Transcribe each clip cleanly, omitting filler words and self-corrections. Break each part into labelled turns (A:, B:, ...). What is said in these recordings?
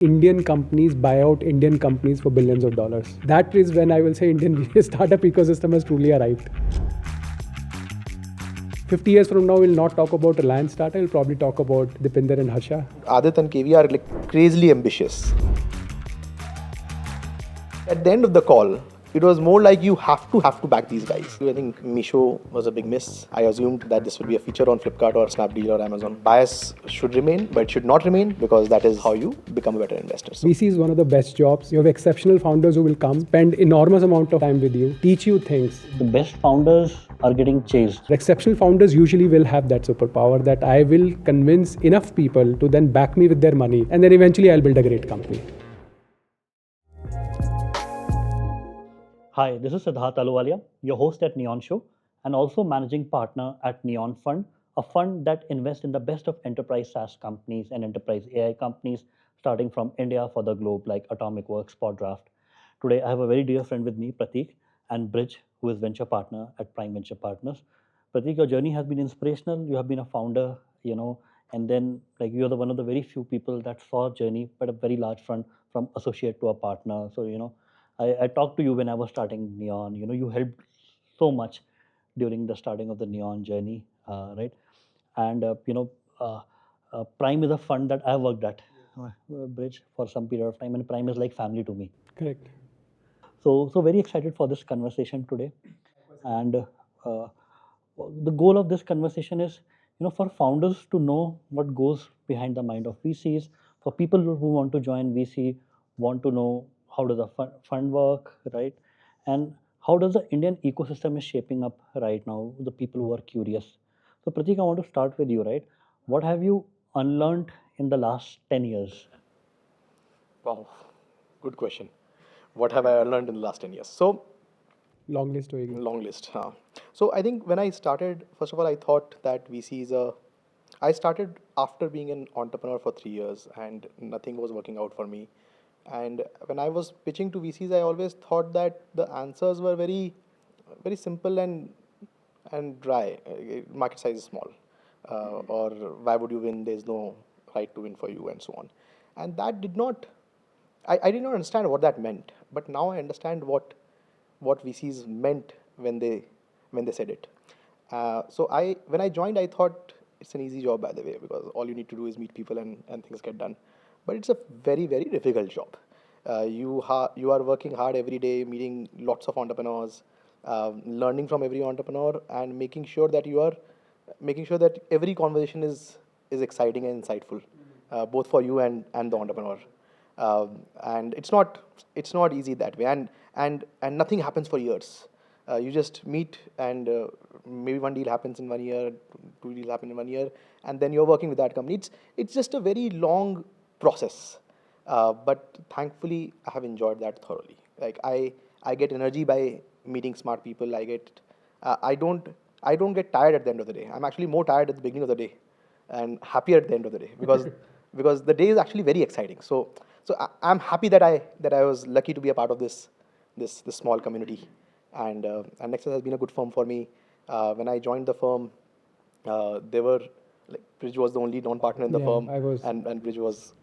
A: Indian companies buy out Indian companies for billions of dollars. That is when I will say Indian startup ecosystem has truly arrived. 50 years from now, we'll not talk about Reliance Tata, we'll probably talk about Dipinder and Harsha.
B: Adit and KV are like crazily ambitious. At the end of the call, it was more like you have to back these guys. I think Meesho was a big miss. I assumed that this would be a feature on Flipkart or Snapdeal or Amazon. Bias should remain, but it should not remain because that is how you become a better investor. So
A: VC is one of the best jobs. You have exceptional founders who will come, spend enormous amount of time with you, teach you things.
C: The best founders are getting chased.
A: Exceptional founders usually will have that superpower that I will convince enough people to then back me with their money, and then eventually I'll build a great company.
C: Hi, this is Siddharth Aluwalia, your host at Neon Show and also managing partner at Neon Fund, a fund that invests in the best of enterprise SaaS companies and enterprise AI companies starting from India for the globe like Atomic Works, Poddraft. Today, I have a very dear friend with me, Pratik, and Brij, who is venture partner at Prime Venture Partners. Pratik, your journey has been inspirational. You have been a founder, and then like you're one of the very few people that saw a journey at a very large fund from associate to a partner. So, I talked to you when I was starting Neon. You helped so much during the starting of the Neon journey, right? And Prime is a fund that I worked at, Bridge, for some period of time, and Prime is like family to me.
A: Correct.
C: So very excited for this conversation today, and the goal of this conversation is, for founders to know what goes behind the mind of VCs, for people who want to join VC, want to know how does the fund work, right? And how does the Indian ecosystem is shaping up right now, the people who are curious. So Pratik, I want to start with you, right? What have you unlearned in the last 10 years?
B: wow, good question. What have I learned in the last 10 years? So
A: Long list होएगी.
B: long list. So I think when I started, first of all, I thought that VC is a. I started after being an entrepreneur for 3 years and nothing was working out for me. And when I was pitching to VCs, I always thought that the answers were very, very simple and dry. Market size is small, or why would you win? There's no right to win for you, and so on. And that did not. I did not understand what that meant, but now I understand what VCs meant when they said it. So when I joined, I thought it's an easy job, by the way, because all you need to do is meet people and things get done. But it's a very, very difficult job. You are working hard every day, meeting lots of entrepreneurs, learning from every entrepreneur, and making sure that every conversation is exciting and insightful, both for you and the entrepreneur. And it's not easy that way, and nothing happens for years. You just meet, and maybe one deal happens in 1 year, two deals happen in 1 year, and then you're working with that company. It's just a very long process, but thankfully I have enjoyed that thoroughly. Like I get energy by meeting smart people. I don't get tired at the end of the day. I'm actually more tired at the beginning of the day and happier at the end of the day because the day is actually very exciting. So I'm happy that I was lucky to be a part of this small community, and Nexus has been a good firm for me. When I joined the firm, they were like Brij was the only non-partner in the firm, and Brij was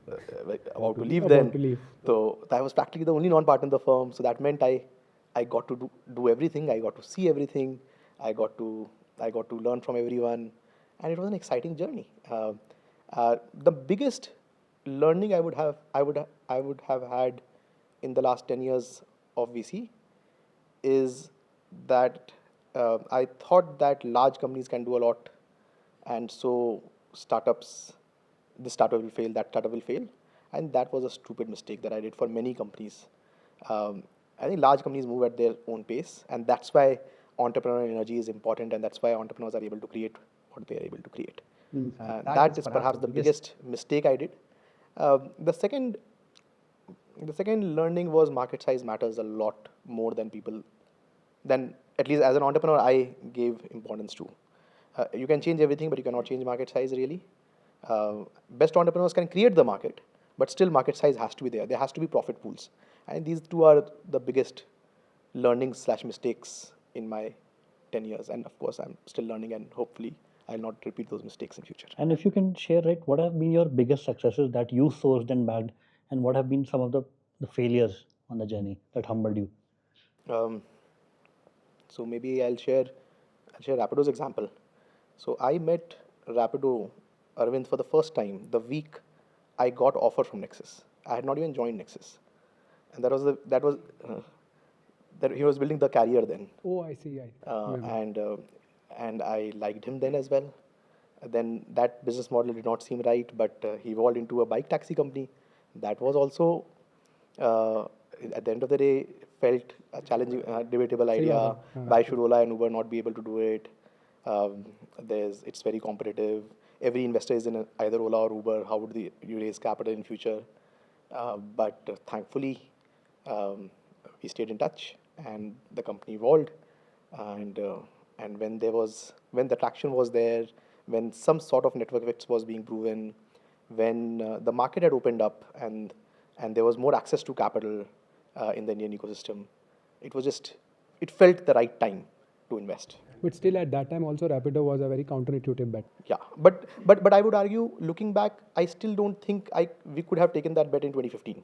B: about to leave then. So I was practically the only non-partner in the firm. So that meant I got to do everything. I got to see everything. I got to learn from everyone, and it was an exciting journey. The biggest learning I would have had in the last 10 years of VC is that I thought that large companies can do a lot, and so this startup will fail, that startup will fail, and that was a stupid mistake that I did for many companies. I think large companies move at their own pace, and that's why entrepreneurial energy is important, and that's why entrepreneurs are able to create what they are able to create. That is perhaps the biggest mistake I did. The second learning was market size matters a lot more than at least as an entrepreneur I gave importance to. You can change everything, but you cannot change market size really. Best entrepreneurs can create the market, but still market size has to be there. There has to be profit pools, and these two are the biggest learnings/mistakes in my 10 years. And of course, I'm still learning, and hopefully I'll not repeat those mistakes in future.
C: And if you can share, right, what have been your biggest successes that you sourced and bagged And what have been some of the failures on the journey that humbled you?
B: Um, so maybe I'll share Rapido's example. So I met Rapido, Arvind, for the first time the week I got offer from Nexus. I had not even joined Nexus, and that he was building the carrier then.
A: Oh, I see. I remember.
B: And I liked him then as well. Then that business model did not seem right, but he evolved into a bike taxi company. That was also, uh, at the end of the day, felt a challenging, debatable idea.
A: baat hai.
B: Why should Ola and Uber not be able to do it? It's very competitive. Every investor is in either Ola or Uber. How would you raise capital in future? But thankfully, we stayed in touch, and the company evolved. And when the traction was there, when some sort of network effects was being proven, when the market had opened up and there was more access to capital in the Indian ecosystem, it felt the right time to invest.
A: But still, at that time, also Rapido was a very counterintuitive bet.
B: Yeah, but I would argue, looking back, I still don't think we could have taken that bet in 2015.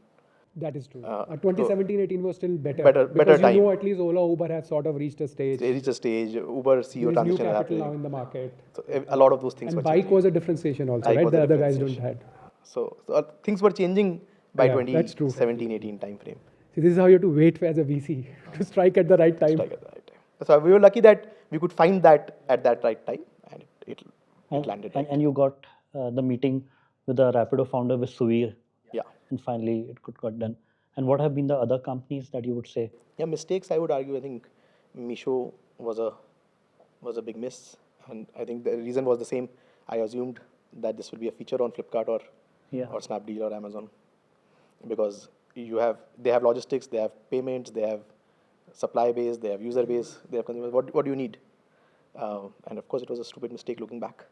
A: That is true.
B: So
A: 2017-18 was still better.
B: better
A: because
B: time.
A: you know, at least Ola, Uber have sort of reached a stage.
B: They reached a stage. Uber CEO
A: There is new
B: transition
A: capital
B: happening.
A: now in the market.
B: So a lot of those things
A: And
B: were
A: bike
B: changing.
A: was a differentiation also,
B: Bike
A: right?
B: was
A: The
B: a
A: other guys don't
B: differentiation.
A: had.
B: So things were changing by
A: Yeah, that's true.
B: 2017-18 time frame.
A: See, this is how you have to wait as a VC to strike at the right time.
B: Strike at the right time. So we were lucky that we could find that at that right time, and it landed right.
C: And you got the meeting with the Rapido founder with Suvir,
B: Yeah.
C: and finally it got done. And what have been the other companies that you would say?
B: Yeah, mistakes, I would argue. I think Meesho was a big miss, and I think the reason was the same. I assumed that this would be a feature on Flipkart or Snapdeal or Amazon, because they have logistics, they have payments, they have supply base, they have user base, they have consumers. What do you need? And of course, it was a stupid mistake looking back.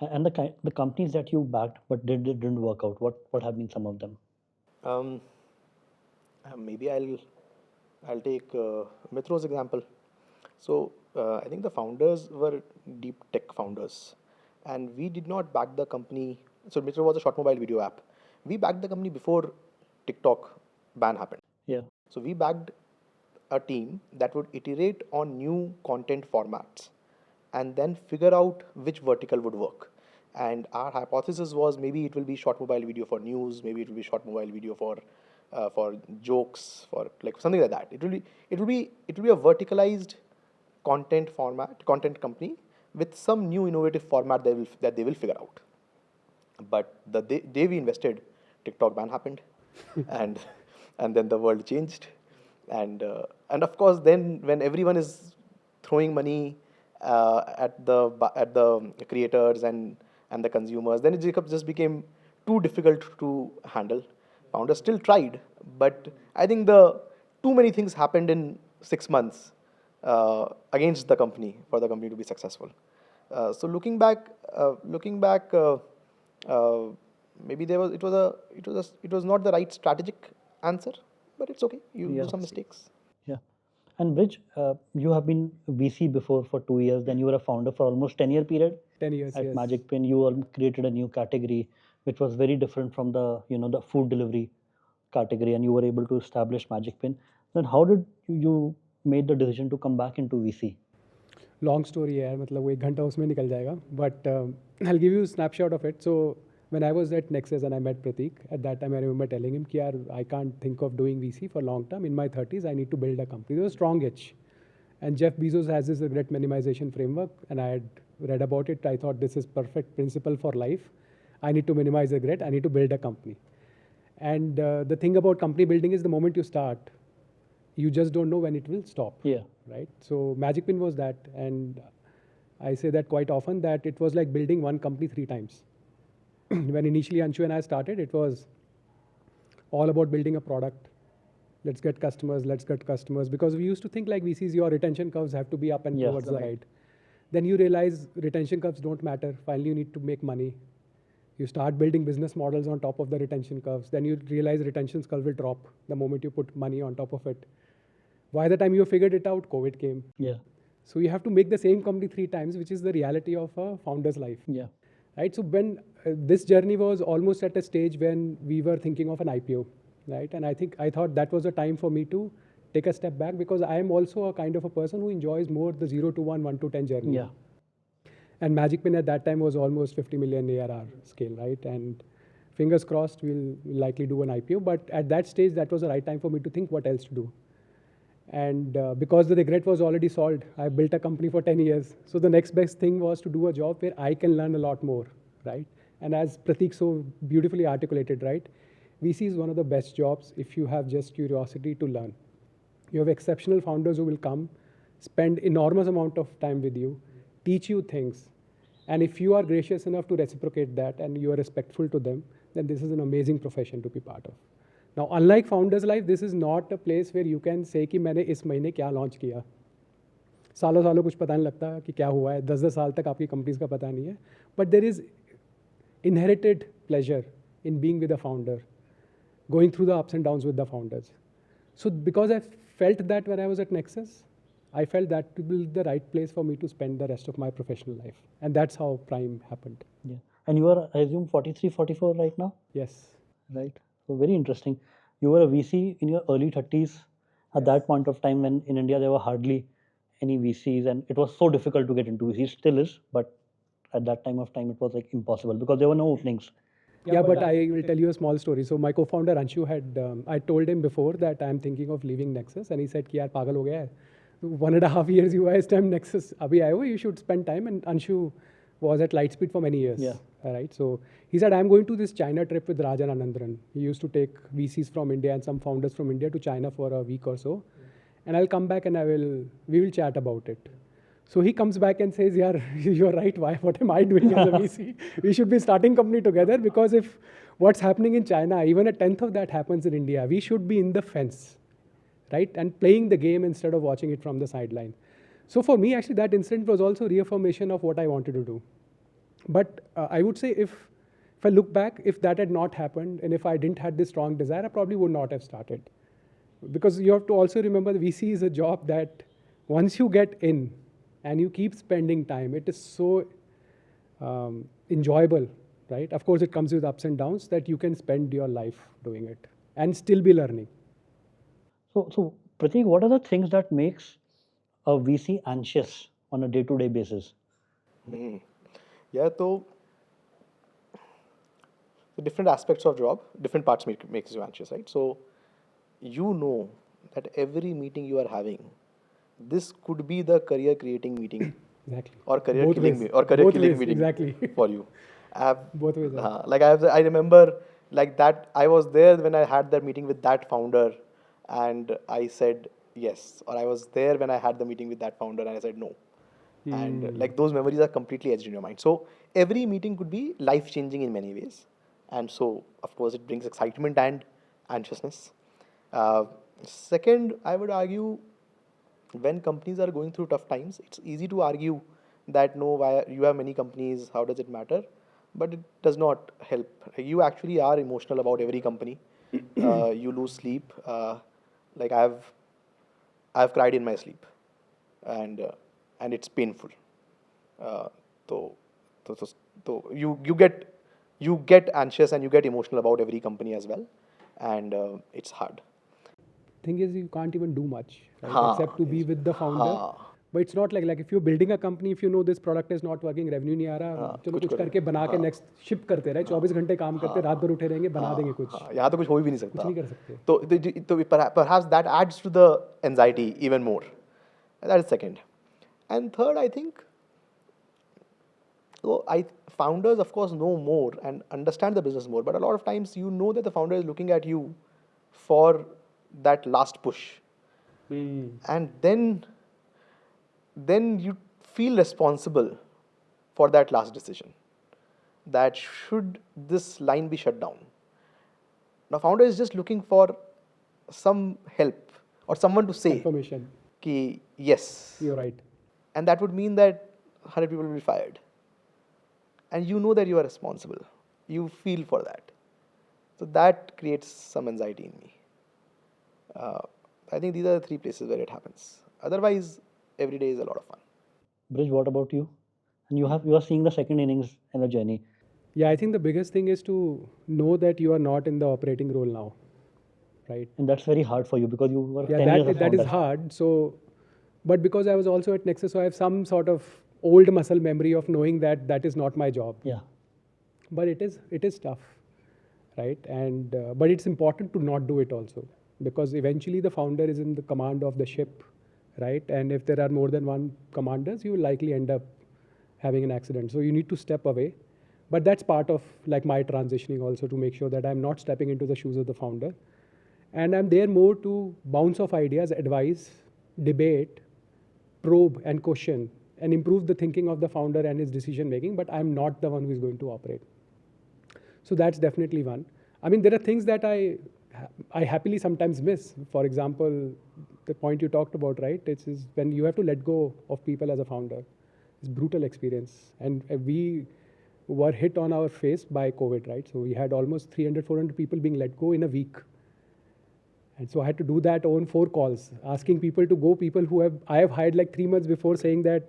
C: And the companies that you backed but didn't work out, what have been some of them?
B: Maybe I'll take Metro's example. So I think the founders were deep tech founders, and we did not back the company. So Metro was a short mobile video app. We backed the company before TikTok ban happened.
C: Yeah.
B: So we backed a team that would iterate on new content formats and then figure out which vertical would work. And our hypothesis was maybe it will be short mobile video for news, maybe it will be short mobile video for jokes, for like something like that. It will be a verticalized content company with some new innovative format that they will figure out. But the day we invested, TikTok ban happened, and then the world changed, and of course then when everyone is throwing money at the creators and the consumers, then it just became too difficult to handle. Founders still tried, but I think too many things happened in 6 months against the company for the company to be successful. So looking back, maybe it was not the right strategic answer, but it's okay. You do some mistakes.
C: Yeah. And Brij, you have been VC before for 2 years, then you were a founder for almost 10-year period.
A: 10 years,
C: At
A: yes.
C: Magicpin, you created a new category, which was very different from the food delivery category, and you were able to establish Magicpin. Then how did you made the decision to come back into VC?
A: Long story है, मतलब वो 1 घंटा उसमें निकल जाएगा. But I'll give you a snapshot of it. So when I was at Nexus and I met Pratik, at that time I remember telling him कि यार I can't think of doing VC for long term. In my 30s, I need to build a company. There was a strong itch. And Jeff Bezos has this regret minimization framework, and I had read about it. I thought this is perfect principle for life. I need to minimize regret. I need to build a company. And the thing about company building is the moment you start, you just don't know when it will stop.
C: Yeah.
A: Right? So Magicpin was that. And I say that quite often, that it was like building one company 3 times. When initially Anshu and I started, it was all about building a product. Let's get customers. Because we used to think like VCs, your retention curves have to be up and towards the right. Then you realize retention curves don't matter. Finally, you need to make money. You start building business models on top of the retention curves. Then you realize retention curve will drop the moment you put money on top of it. By the time you figured it out, COVID came.
C: Yeah.
A: So you have to make the same company 3 times, which is the reality of a founder's life.
C: Yeah.
A: right? So when this journey was almost at a stage when we were thinking of an IPO, right? And I thought that was a time for me to take a step back, because I am also a kind of a person who enjoys more the 0 to 1, 1 to 10 journey.
C: Yeah.
A: And Magicpin at that time was almost 50 million ARR scale, right? And fingers crossed, we'll likely do an IPO. But at that stage, that was the right time for me to think what else to do. And because the regret was already solved, I built a company for 10 years. So the next best thing was to do a job where I can learn a lot more, right? And as Pratik so beautifully articulated, right? VC is one of the best jobs if you have just curiosity to learn. You have exceptional founders who will come, spend enormous amount of time with you, teach you things. And if you are gracious enough to reciprocate that and you are respectful to them, then this is an amazing profession to be part of. Now, unlike founders life, this is not a place where you can say कि मैंने इस महीने क्या launch किया. सालों सालों कुछ पता नहीं लगता कि क्या हुआ है. 10-10 साल तक आपकी companies का पता नहीं है. But there is inherited pleasure in being with a founder, going through the ups and downs with the founders. So because I felt that when I was at Nexus, I felt that would be the right place for me to spend the rest of my professional life. And that's how Prime happened.
C: Yeah. And you are, I assume, 43, 44 right now?
A: Yes.
C: Right. So very interesting. You were a VC in your early 30s at that point of time when in India there were hardly any VCs, and it was so difficult to get into VCs. Still is, but at that time of time it was like impossible because there were no openings.
A: Yeah, but I will tell you a small story. So my co-founder Anshu had, I told him before that I'm thinking of leaving Nexus, and he said कि यार पागल हो गया है. 1.5 years you are time Nexus अभी आए हो, you should spend time. And Anshu was at Lightspeed for many years.
C: Yeah.
A: Right. So he said, I'm going to this China trip with Rajan Anandran. He used to take VCs from India and some founders from India to China for a week or so. And I'll come back and we will chat about it. So he comes back and says, yeah, you're right. What am I doing as a VC? We should be starting company together, because if what's happening in China, even a tenth of that happens in India, we should be in the fence, right? And playing the game instead of watching it from the sideline. So for me, actually, that incident was also reaffirmation of what I wanted to do. But I would say if I look back, if that had not happened, and if I didn't have this strong desire, I probably would not have started. Because you have to also remember the VC is a job that once you get in and you keep spending time, it is so enjoyable, right? Of course, it comes with ups and downs that you can spend your life doing it and still be learning.
C: So Pratik, what are the things that makes a VC anxious on a day-to-day basis?
B: Yeah, so the different aspects of job, different parts makes you anxious, right? So you know that every meeting you are having, this could be the career creating meeting.
A: Exactly.
B: Or career
A: Both
B: killing
A: ways.
B: or career
A: Both
B: killing
A: ways,
B: meeting
A: exactly.
B: for you.
A: Both ways.
B: I remember like that I was there when I had that meeting with that founder and I said yes, or I was there when I had the meeting with that founder and I said no. And like those memories are completely etched in your mind. So every meeting could be life changing in many ways. And so of course it brings excitement and anxiousness. Second, I would argue when companies are going through tough times, it's easy to argue that no, why you have many companies, how does it matter? But it does not help. You actually are emotional about every company. You lose sleep. Like I've cried in my sleep, and it's painful. So you get anxious and you get emotional about every company as well, and it's hard.
A: Thing is, you can't even do much, right? Except to be with the founder. But it's not like if you're building a company, if you know this product is not working, revenue नहीं आ रहा, चलो कुछ करके बना के next ship करते रहे, 24 घंटे काम करते, रात भर उठे रहेंगे, बना देंगे कुछ.
B: यहाँ तो कुछ हो ही भी नहीं सकता.
A: कुछ नहीं कर सकते.
B: तो perhaps that adds to the anxiety even more. That is second. And third, I think, founders of course know more and understand the business more, but a lot of times you know that the founder is looking at you for that last push, and then you feel responsible for that last decision, that should this line be shut down. Now founder is just looking for some help or someone to say
A: Information.
B: Ki, yes,
A: You're right.
B: and that would mean that 100 people will be fired, and you know that you are responsible, you feel for that, so that creates some anxiety in me. I think these are the three places where it happens. Otherwise, every day is a lot of fun.
C: Brij, what about you? and you are seeing the second innings in the journey.
A: Yeah, I think the biggest thing is to know that you are not in the operating role now, right?
C: And that's very hard for you because you were
A: Yeah,
C: 10 years a
A: that is
C: founder.
A: hard. So, but because I was also at Nexus, so I have some sort of old muscle memory of knowing that that is not my job.
C: Yeah.
A: But it is tough, right? And but it's important to not do it also, because eventually the founder is in the command of the ship, right? And if there are more than one commanders, you will likely end up having an accident. So you need to step away. But that's part of like my transitioning also, to make sure that I'm not stepping into the shoes of the founder. And I'm there more to bounce off ideas, advise, debate, probe and question and improve the thinking of the founder and his decision making, but I'm not the one who is going to operate. So that's definitely one. I mean, there are things that I happily sometimes miss. For example, the point you talked about, right? It's is when you have to let go of people as a founder. It's brutal experience. And we were hit on our face by COVID, right? So we had almost 300, 400 people being let go in a week. And so I had to do that on 4 calls, asking people to go, people who I have hired like 3 months before, saying that,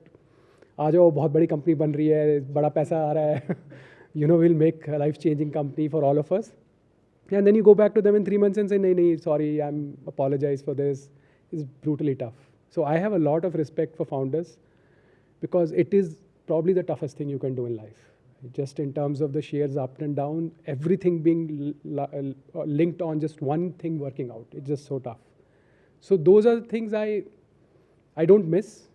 A: आ जाओ, बहुत बड़ी company बन रही है, बड़ा पैसा आ रहा है, we'll make a life-changing company for all of us. And then you go back to them in 3 months and say, nahi, sorry, apologize for this. It's brutally tough. So I have a lot of respect for founders, because it is probably the toughest thing you can do in life. Just in terms of the shares up and down, everything being linked on just one thing working out. It's just so tough. So those are the things I don't miss,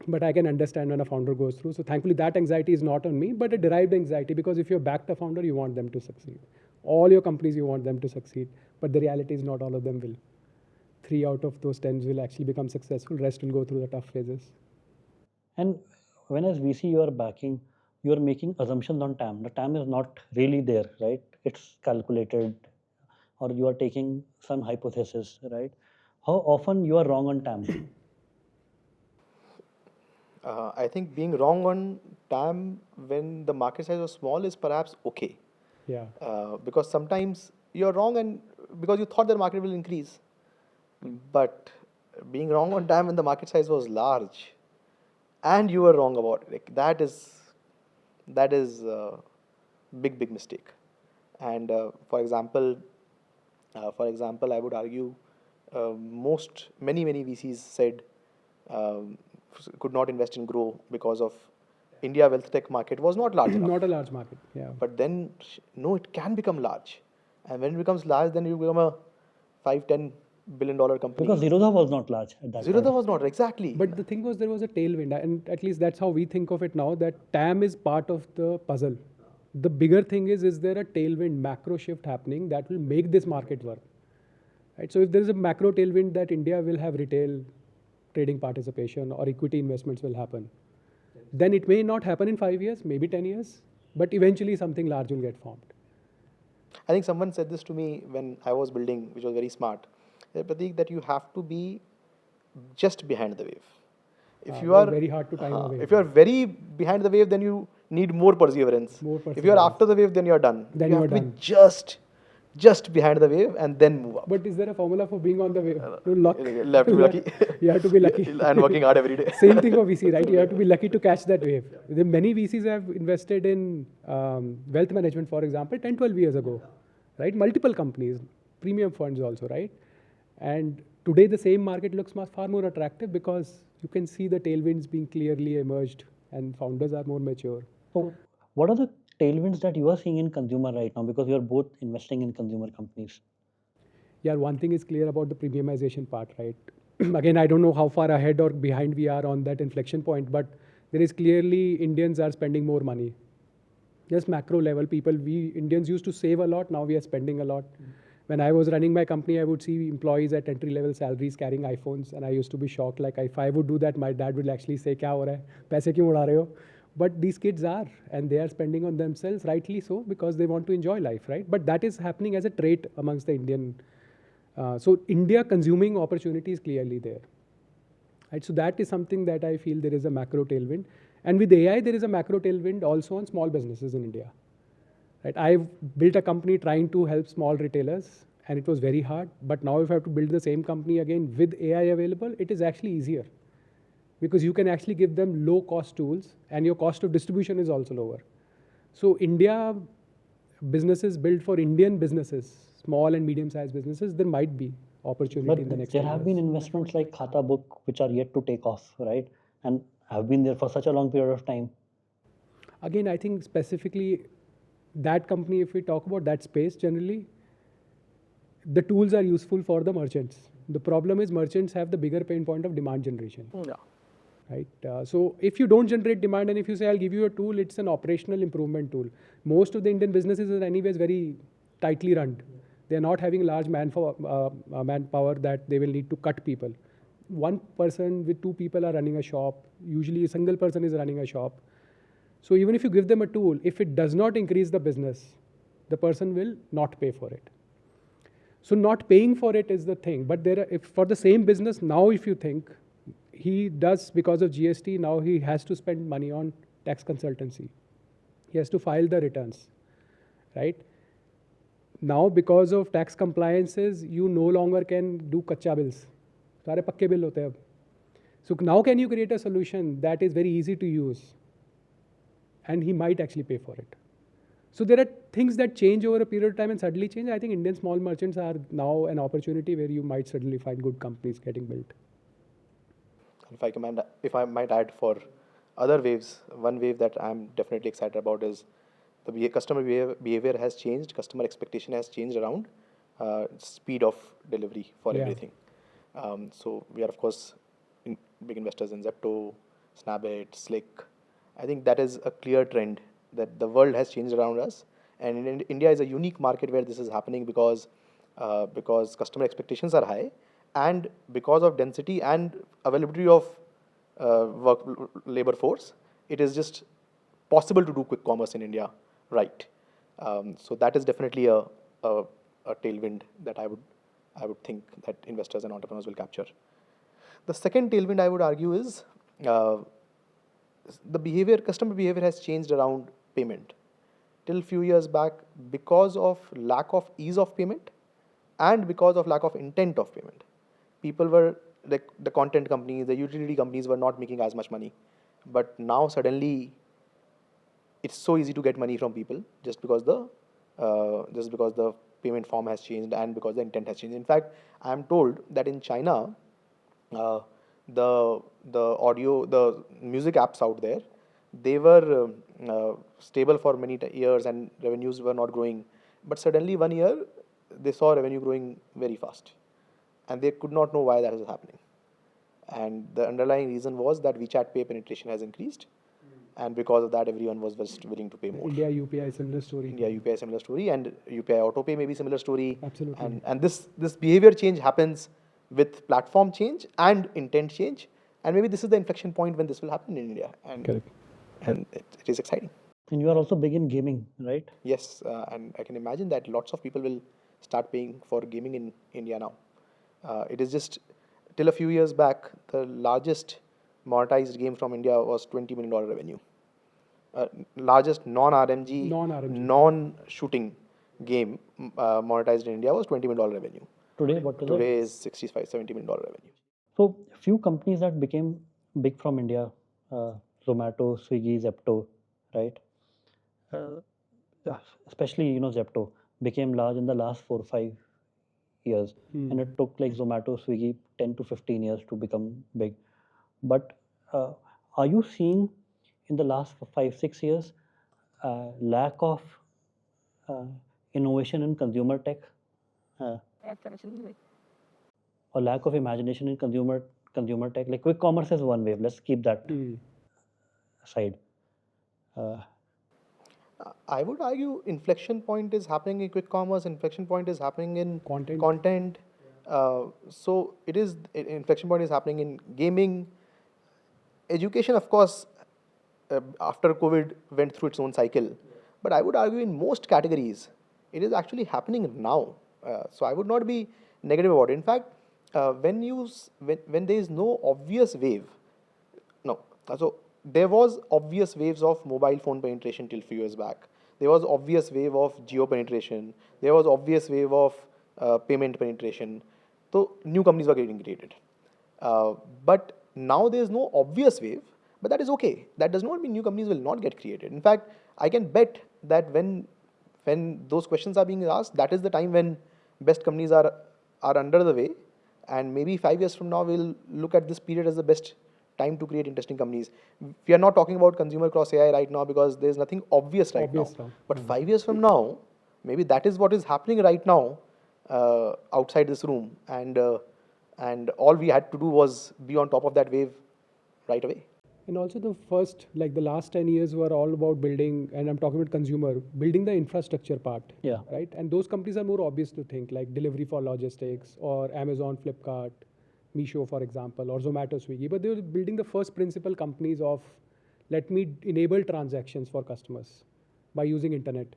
A: but I can understand when a founder goes through. So thankfully that anxiety is not on me, but a derived anxiety, because if you're backed a founder, you want them to succeed. All your companies, you want them to succeed, but the reality is not all of them will. 3 out of those 10 will actually become successful. Rest will go through the tough phases.
C: And when as VC you are backing, you are making assumptions on TAM. The TAM is not really there, right? It's calculated, or you are taking some hypothesis, right? How often you are wrong on TAM?
B: I think being wrong on TAM when the market size was small is perhaps okay.
A: Yeah.
B: Because sometimes you're wrong and because you thought the market will increase. But being wrong on TAM when the market size was large and you were wrong about it, like, that is big mistake. And for example, I would argue many VCs said could not invest in grow because of India wealth tech market was not large enough.
A: Not a large market. Yeah.
B: But then no, it can become large, and when it becomes large, then you become a $5-10 billion company.
C: Because Zerodha was not large at that
B: Zerodha
C: point.
B: was not, exactly.
A: But the thing was, there was a tailwind, and at least that's how we think of it now, that TAM is part of the puzzle. The bigger thing is there a tailwind macro shift happening that will make this market work? Right? So if there is a macro tailwind that India will have retail trading participation or equity investments will happen, then it may not happen in 5 years, maybe 10 years, but eventually something large will get formed.
B: I think someone said this to me when I was building, which was very smart. Pratik, that you have to be just behind the wave. If you are
A: very hard to time a wave.
B: If you are very behind the wave, then you need more perseverance. If you are after the wave, then you are done.
A: Then
B: you
A: you
B: have
A: are
B: to
A: done.
B: be just behind the wave and then move up.
A: But is there a formula for being on the wave? No, luck.
B: You have to be lucky.
A: You have to be lucky.
B: And working hard every day.
A: Same thing for VC, right? You have to be lucky to catch that wave. Many VCs have invested in wealth management, for example, 10, 12 years ago, right? Multiple companies, premium funds also, right? And today the same market looks far more attractive because you can see the tailwinds being clearly emerged and founders are more mature.
C: So what are the tailwinds that you are seeing in consumer right now? Because you are both investing in consumer companies.
A: Yeah, one thing is clear about the premiumization part, right? Again, I don't know how far ahead or behind we are on that inflection point, but there is clearly Indians are spending more money. Just macro level, we Indians used to save a lot, now we are spending a lot. When I was running my company, I would see employees at entry-level salaries carrying iPhones, and I used to be shocked. Like, if I would do that, my dad would actually say, "Kya ho raha hai? Paise kyun uda rahe ho?" But these kids are, and they are spending on themselves, rightly so, because they want to enjoy life, right? But that is happening as a trait amongst the Indian. So India consuming opportunity is clearly there, right? So that is something that I feel there is a macro tailwind. And with AI, there is a macro tailwind also on small businesses in India. Right? I've built a company trying to help small retailers, and it was very hard. But now if I have to build the same company again with AI available, it is actually easier. because you can actually give them low cost tools and your cost of distribution is also lower. So India businesses built for Indian businesses, small and medium sized businesses, there might be opportunity
C: But
A: in the next
C: there
A: 10
C: have been
A: years.
C: investments like Khata Book which are yet to take off, right? And have been there for such a long period of time.
A: Again, I think specifically that company, if we talk about that space generally, the tools are useful for the merchants. The problem is merchants have the bigger pain point of demand generation.
B: Yeah.
A: Right. So if you don't generate demand and if you say, I'll give you a tool, it's an operational improvement tool. Most of the Indian businesses are anyways very tightly run. They're not having large manpower that they will need to cut people. One person with two people are running a shop. Usually a single person is running a shop. So even if you give them a tool, if it does not increase the business, the person will not pay for it. So not paying for it is the thing. But there are, if for the same business, now if you think, he does, because of GST, now he has to spend money on tax consultancy. He has to file the returns, right? Now, because of tax compliances, you no longer can do kacha bills. सारे पक्के bill होते हैं अब. So now can you create a solution that is very easy to use? And he might actually pay for it. So there are things that change over a period of time and suddenly change. I think Indian small merchants are now an opportunity where you might suddenly find good companies getting built.
B: If I might add for other waves, one wave that I'm definitely excited about is the customer behavior has changed, customer expectation has changed around speed of delivery for everything. So we are of course big investors in Zepto, Snapit, Slick. I think that is a clear trend that the world has changed around us, and India is a unique market where this is happening because customer expectations are high, and because of density and availability of labor force, it is just possible to do quick commerce in India, right? So that is definitely a tailwind that I would think that investors and entrepreneurs will capture. The second tailwind I would argue is customer behavior has changed around payment. Till few years back, because of lack of ease of payment and because of lack of intent of payment, people were like the content companies, the utility companies were not making as much money. But now suddenly it's so easy to get money from people just because the payment form has changed and because the intent has changed. In fact, I am told that in China, the music apps out there, they were stable for many years and revenues were not growing. But suddenly 1 year, they saw revenue growing very fast. And they could not know why that is happening. And the underlying reason was that WeChat Pay penetration has increased. And because of that, everyone was just willing to pay more.
A: India UPI, similar story.
B: India UPI, similar story. And UPI Autopay may be similar story.
A: Absolutely.
B: And this behavior change happens with platform change and intent change. And maybe this is the inflection point when this will happen in India. And,
A: Correct.
B: And it is exciting.
C: And you are also big in gaming, right?
B: Yes. And I can imagine that lots of people will start paying for gaming in India now. It is just, till a few years back, the largest monetized game from India was $20 million revenue. Largest non-RMG, non-shooting game monetized in India was $20 million revenue.
C: Today
B: Is $65, $70 million revenue.
C: So few companies that became big from India, Zomato, Swiggy, Zepto, right? Especially Zepto became large in the last 4 or 5 years, and it took like Zomato, Swiggy 10 to 15 years to become big. But are you seeing in the last 5, 6 years lack of innovation in consumer tech, or lack of imagination in consumer tech? Like quick commerce is one wave. Let's keep that aside.
B: I would argue inflection point is happening in quick commerce. Inflection point is happening in content. So it is inflection point is happening in gaming. Education, of course, after COVID went through its own cycle. But I would argue in most categories, it is actually happening now. So I would not be negative about it. In fact, when there is no obvious wave, so there was obvious waves of mobile phone penetration till few years back. There was obvious wave of geo penetration. There was obvious wave of payment penetration. So new companies were getting created. But Now there is no obvious wave, but that is okay. That does not mean new companies will not get created. In fact, I can bet that when those questions are being asked, that is the time when best companies are under the way, and maybe 5 years from now we'll look at this period as the best time to create interesting companies. We are not talking about consumer cross AI right now because there's nothing obvious right now. But 5 years from now, maybe that is what is happening right now outside this room, and all we had to do was be on top of that wave right away.
A: And also the last 10 years were all about building, and I'm talking about consumer, building the infrastructure part.
C: Yeah.
A: Right? And those companies are more obvious to think, like delivery for logistics or Amazon, Flipkart, Meesho, for example, or Zomato, Swiggy. But they were building the first principal companies of, let me enable transactions for customers by using internet.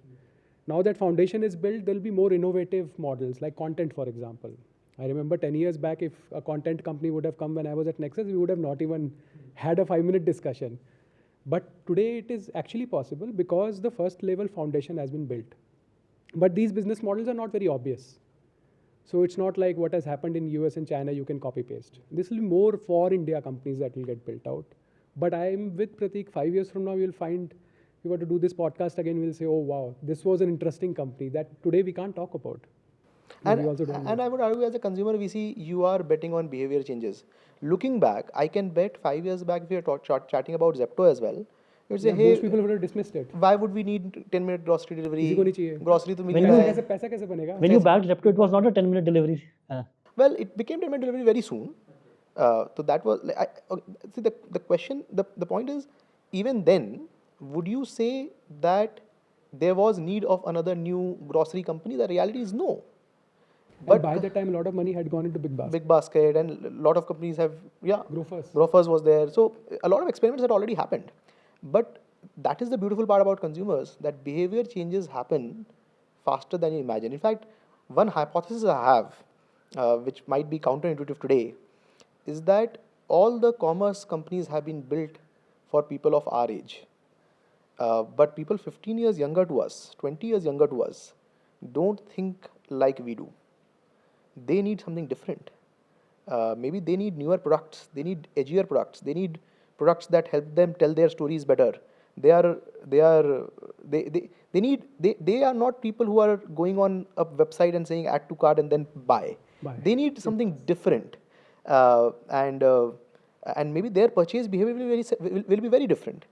A: Now that foundation is built, there'll be more innovative models like content, for example. I remember 10 years back, if a content company would have come when I was at Nexus, we would have not even had a 5-minute discussion. But today it is actually possible because the first level foundation has been built. But these business models are not very obvious. So it's not like what has happened in US and China, you can copy paste. This will be more for India companies that will get built out. But I'm with Pratik, 5 years from now, you'll find, if you were to do this podcast again, we'll say, oh wow, this was an interesting company that today we can't talk about.
B: And I would argue as a consumer VC, you are betting on behavior changes. Looking back, I can bet 5 years back, if we are chatting about Zepto as well, you'd say, hey,
A: most people would have dismissed it.
B: Why would we need 10-minute grocery delivery? Grocery to
A: When
C: you backed Zepto, it was not a 10-minute delivery.
B: Well, it became 10-minute delivery very soon. So that was, see the question, the point is, even then, would you say that there was need of another new grocery company? The reality is no.
A: But by that time, a lot of money had gone into Big Basket.
B: Big Basket, and a lot of companies have,
A: Grofers
B: was there. So a lot of experiments had already happened. But that is the beautiful part about consumers, that behavior changes happen faster than you imagine. In fact, one hypothesis I have, which might be counterintuitive today, is that all the commerce companies have been built for people of our age. But people 15 years younger to us, 20 years younger to us, don't think like we do. They need something different. Maybe they need newer products. They need edgier products. They need products that help them tell their stories better. They are not people who are going on a website and saying add to cart and then buy. They need something different, and maybe their purchase behavior will be very different,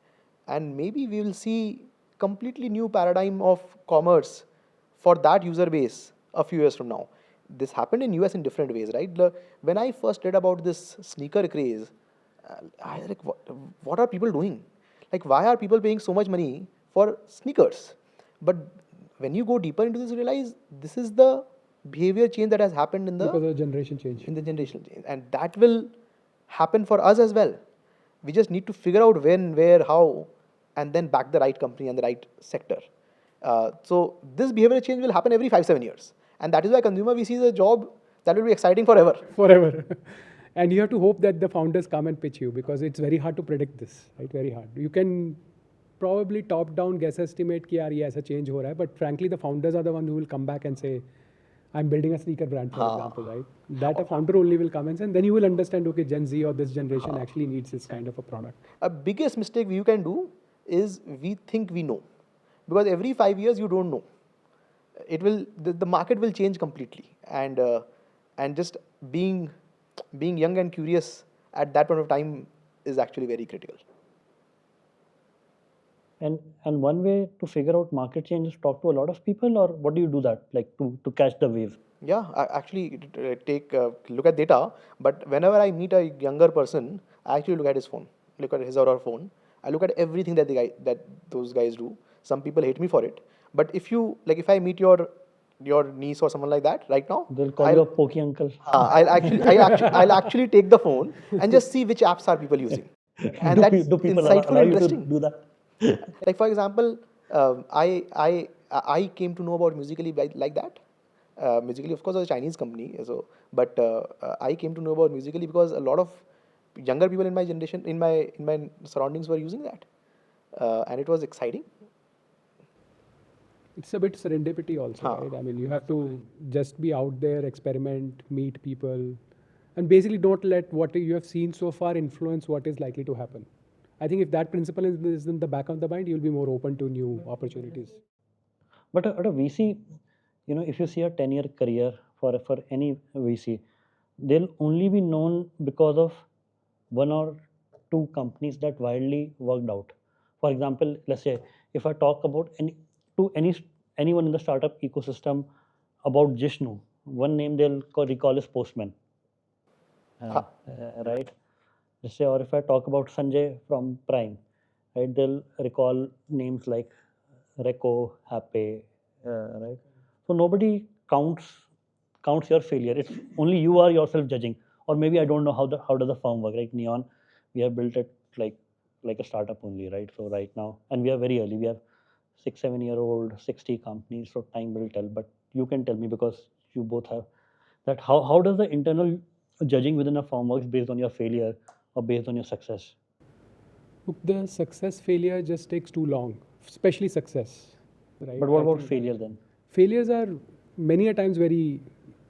B: and maybe we will see completely new paradigm of commerce for that user base a few years from now. This happened in US in different ways, right? When I first read about this sneaker craze, I was like, what are people doing? Like, why are people paying so much money for sneakers? But when you go deeper into this, you realize this is the behavior change that has happened
A: because of the generation change.
B: In the generational change, and that will happen for us as well. We just need to figure out when, where, how, and then back the right company and the right sector. So this behavior change will happen every 5-7 years. And that is why consumer VC is a job that will be exciting forever.
A: Forever. And you have to hope that the founders come and pitch you, because it's very hard to predict this, right? Very hard. You can probably top-down guess estimate कि यार ये ऐसा change हो रहा है, but frankly the founders are the ones who will come back and say, I'm building a sneaker brand, for example, right? That a founder only will come and say, and then you will understand, okay, Gen Z or this generation actually needs this kind of a product.
B: A biggest mistake you can do is we think we know, because every 5 years you don't know. It will, the market will change completely, and just being young and curious at that point of time is actually very critical.
C: And one way to figure out market change is talk to a lot of people, or what do you do that, like to catch the wave?
B: Yeah, I actually take look at data, but whenever I meet a younger person, I actually look at his phone, look at his or her phone. I look at everything that those guys do. Some people hate me for it, but if I meet your niece or someone like that right now,
C: they'll call you a pokey uncle.
B: I'll actually take the phone and just see which apps are people using, and that's insightful and interesting.
C: Do that?
B: Like, for example, I came to know about Musically like that. Musically, of course, was a Chinese company, but I came to know about Musically because a lot of younger people in my generation, in my surroundings, were using that, and it was exciting.
A: It's a bit serendipity also, right? I mean, you have to just be out there, experiment, meet people, And basically don't let what you have seen so far influence what is likely to happen. I think if that principle is in the back of the mind, you'll be more open to new opportunities.
C: But at a VC, if you see a 10-year career for any VC, they'll only be known because of one or two companies that wildly worked out. For example, let's say if I talk about anyone in the startup ecosystem about Jishnu, one name they'll recall is Postman, right? Let's say, or if I talk about Sanjay from Prime, right, they'll recall names like Reco, Happy, right? So nobody counts your failure. It's only you are yourself judging. Or maybe I don't know how does the firm work. Like Neon, we have built it like a startup only, right? So right now, and we are very early. We have 6-7-year-old, 60 companies. So time will tell. But you can tell me because you both have that. How does the internal judging within a firm works based on your failure or based on your success?
A: Look, the success failure just takes too long, especially success, right?
C: But what about failure then?
A: Failures are many a times very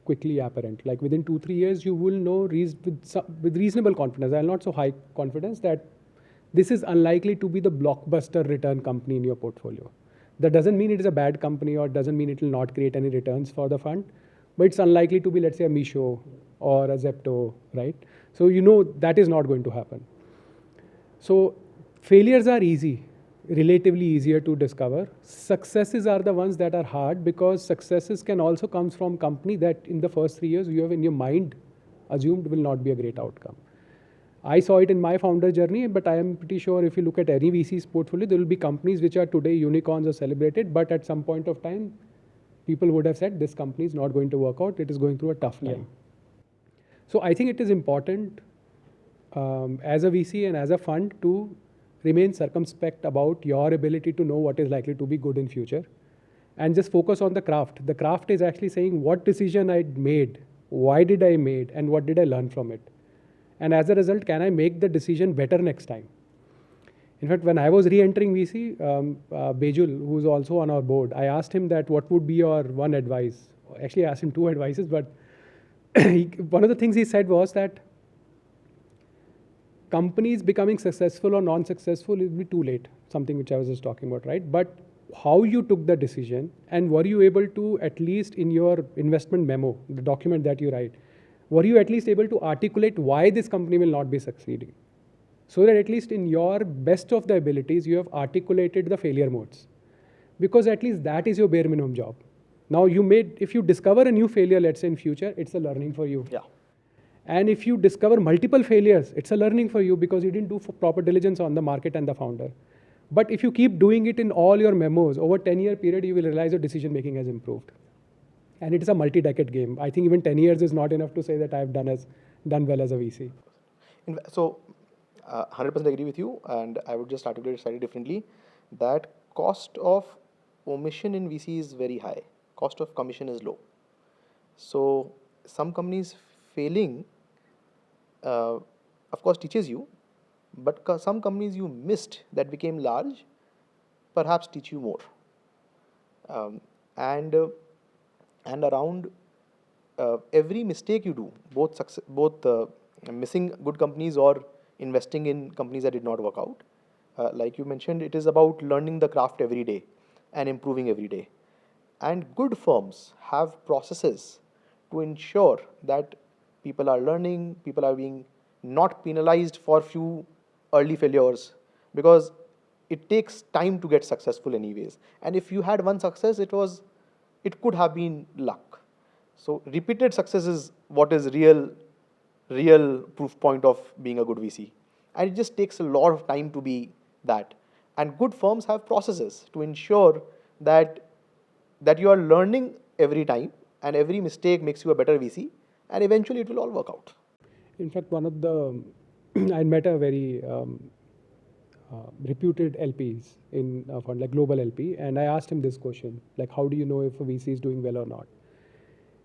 A: quickly apparent. Like within 2-3 years, you will know with reasonable confidence, and not so high confidence, that this is unlikely to be the blockbuster return company in your portfolio. That doesn't mean it is a bad company or doesn't mean it will not create any returns for the fund, but it's unlikely to be, let's say, a Meesho or a Zepto, right? So you know that is not going to happen. So failures are easy, relatively easier to discover. Successes are the ones that are hard, because successes can also come from company that in the first 3 years you have in your mind assumed will not be a great outcome. I saw it in my founder journey, but I am pretty sure if you look at any VC's portfolio, there will be companies which are today unicorns or celebrated, but at some point of time, people would have said this company is not going to work out, it is going through a tough time. Yeah. So I think it is important as a VC and as a fund to remain circumspect about your ability to know what is likely to be good in future, and just focus on the craft. The craft is actually saying what decision I made, why did I made, and what did I learn from it. And as a result, can I make the decision better next time? In fact, when I was re-entering VC, Bejul, who's also on our board, I asked him that what would be your one advice? Actually, I asked him 2 advices, but one of the things he said was that companies becoming successful or non-successful will be too late, something which I was just talking about, right? But how you took the decision, and were you able to, at least in your investment memo, the document that you write, were you at least able to articulate why this company will not be succeeding? So that at least in your best of the abilities, you have articulated the failure modes. Because at least that is your bare minimum job. Now if you discover a new failure, let's say in future, it's a learning for you.
B: Yeah.
A: And if you discover multiple failures, it's a learning for you because you didn't do proper diligence on the market and the founder. But if you keep doing it in all your memos, over 10-year period, you will realize your decision making has improved. And it is a multi-decade game. I think even 10 years is not enough to say that I've done well as a VC.
B: So 100% agree with you, and I would just articulate it slightly differently, that cost of omission in VC is very high. Cost of commission is low. So some companies failing, of course, teaches you, but some companies you missed that became large, perhaps teach you more. And around every mistake you do, both missing good companies or investing in companies that did not work out, like you mentioned, it is about learning the craft every day and improving every day. And good firms have processes to ensure that people are learning, people are being not penalized for few early failures, because it takes time to get successful anyways. And if you had one success, it could have been luck. So repeated success is what is real proof point of being a good VC. And it just takes a lot of time to be that. And good firms have processes to ensure that you are learning every time, and every mistake makes you a better VC, and eventually it will all work out.
A: In fact, I met a very reputed LPs in a fund, like global LP, and I asked him this question, like, how do you know if a VC is doing well or not?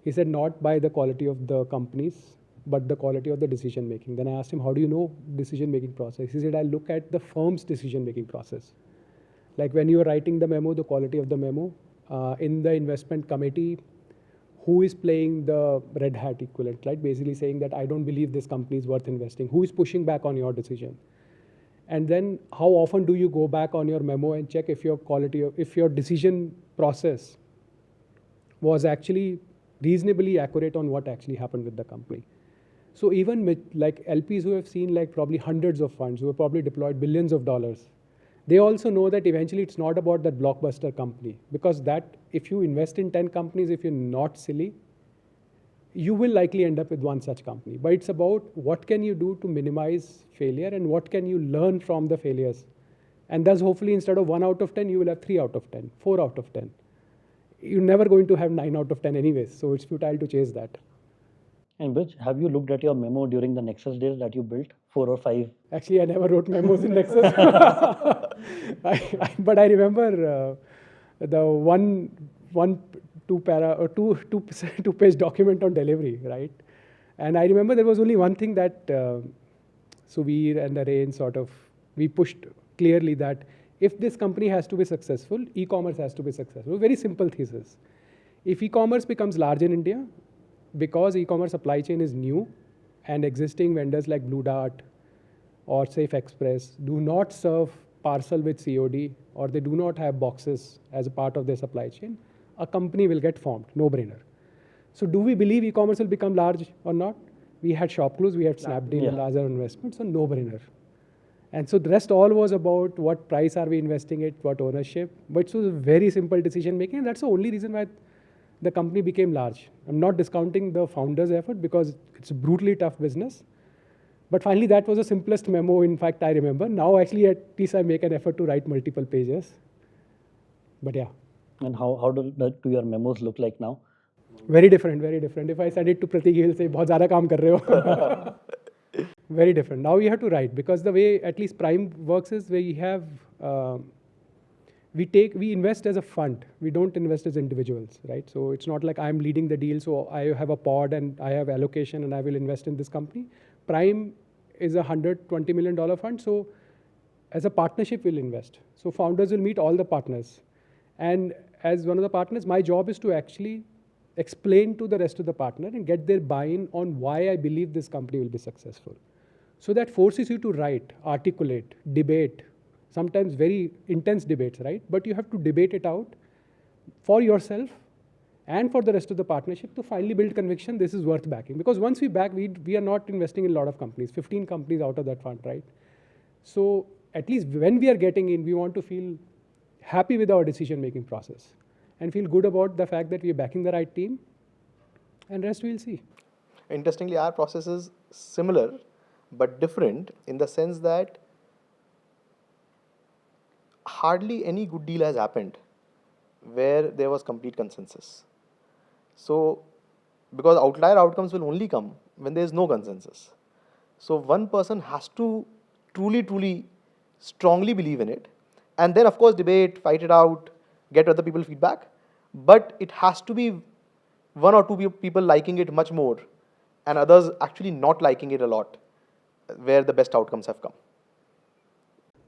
A: He said, not by the quality of the companies, but the quality of the decision making. Then I asked him, how do you know decision making process? He said, I look at the firm's decision making process. Like when you are writing the memo, the quality of the memo, in the investment committee, who is playing the red hat equivalent, right? Basically saying that I don't believe this company is worth investing. Who is pushing back on your decision? And then how often do you go back on your memo and check if your if your decision process was actually reasonably accurate on what actually happened with the company? So even with like LPs who have seen like probably hundreds of funds, who have probably deployed billions of dollars, they also know that eventually it's not about that blockbuster company, because that if you invest in 10 companies, if you're not silly, you will likely end up with one such company. But it's about what can you do to minimize failure and what can you learn from the failures. And thus hopefully instead of 1 out of 10, you will have 3 out of 10, 4 out of 10. You're never going to have 9 out of 10 anyways, so it's futile to chase that.
C: And Brij, have you looked at your memo during the Nexus days that you built, 4 or 5?
A: Actually, I never wrote memos in Nexus. But I remember the two page document on delivery, right? And I remember there was only one thing that Suvir and the Rain we pushed clearly, that if this company has to be successful, e-commerce has to be successful. Very simple thesis. If e-commerce becomes large in India, because e-commerce supply chain is new and existing vendors like Blue Dart or Safe Express do not serve parcel with COD, or they do not have boxes as a part of their supply chain, a company will get formed, no brainer. So do we believe e-commerce will become large or not? We had ShopClues, we had Snapdeal and larger investments, so no brainer. And so the rest all was about what price are we investing it, what ownership, but it was a very simple decision making, and that's the only reason why the company became large. I'm not discounting the founder's effort because it's a brutally tough business. But finally, that was the simplest memo, in fact, I remember. Now, actually, at least I make an effort to write multiple pages. But yeah.
C: And how do your memos look like now?
A: Very different, very different. If I send it to Pratik, he'll say, "Bahut zyada kaam kar rahe ho." Very different. Now you have to write, because the way at least Prime works is we have, we invest as a fund. We don't invest as individuals, right? So it's not like I'm leading the deal, so I have a pod and I have allocation and I will invest in this company. Prime is a $120 million fund, so as a partnership we'll invest. So founders will meet all the partners. And as one of the partners, my job is to actually explain to the rest of the partner and get their buy-in on why I believe this company will be successful. So that forces you to write, articulate, debate, sometimes very intense debates, right? But you have to debate it out for yourself and for the rest of the partnership to finally build conviction this is worth backing. Because once we back, we are not investing in a lot of companies, 15 companies out of that fund, right? So at least when we are getting in, we want to feel happy with our decision-making process and feel good about the fact that we are backing the right team, and rest we'll see.
B: Interestingly, our process is similar but different in the sense that hardly any good deal has happened where there was complete consensus. So, because outlier outcomes will only come when there is no consensus. So one person has to truly strongly believe in it, and then of course debate, fight it out, get other people's feedback. But it has to be one or two people liking it much more and others actually not liking it a lot, where the best outcomes have come.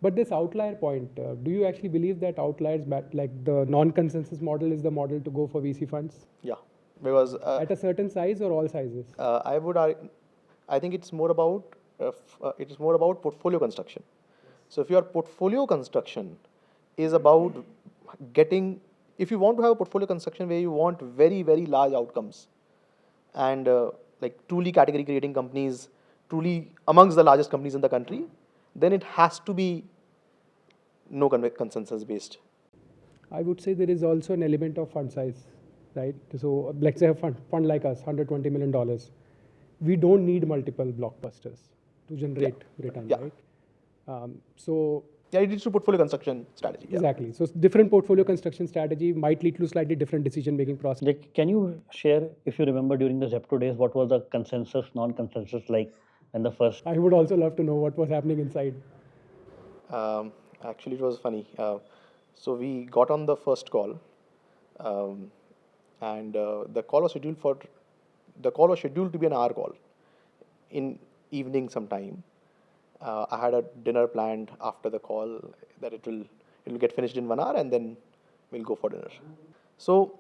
A: But this outlier point, do you actually believe that outliers, like the non-consensus model, is the model to go for VC funds?
B: Yeah, because
A: at a certain size or all sizes?
B: I think it's more about portfolio construction. So if your portfolio construction is about getting, if you want to have a portfolio construction where you want very large outcomes and like truly category creating companies, truly amongst the largest companies in the country, then it has to be no consensus based.
A: I would say there is also an element of fund size, right? So let's say a fund like us, $120 million. We don't need multiple blockbusters to generate return, right?
B: It leads to portfolio construction strategy.
A: Exactly. So different portfolio construction strategy might lead to slightly different decision-making process.
C: Like, can you share, if you remember during the Zepto days, what was the consensus, non-consensus like in the first?
A: I would also love to know what was happening inside.
B: Actually, it was funny. So we got on the first call, and the call was scheduled to be an hour call in evening sometime. I had a dinner planned after the call that it will get finished in 1 hour and then we'll go for dinner. So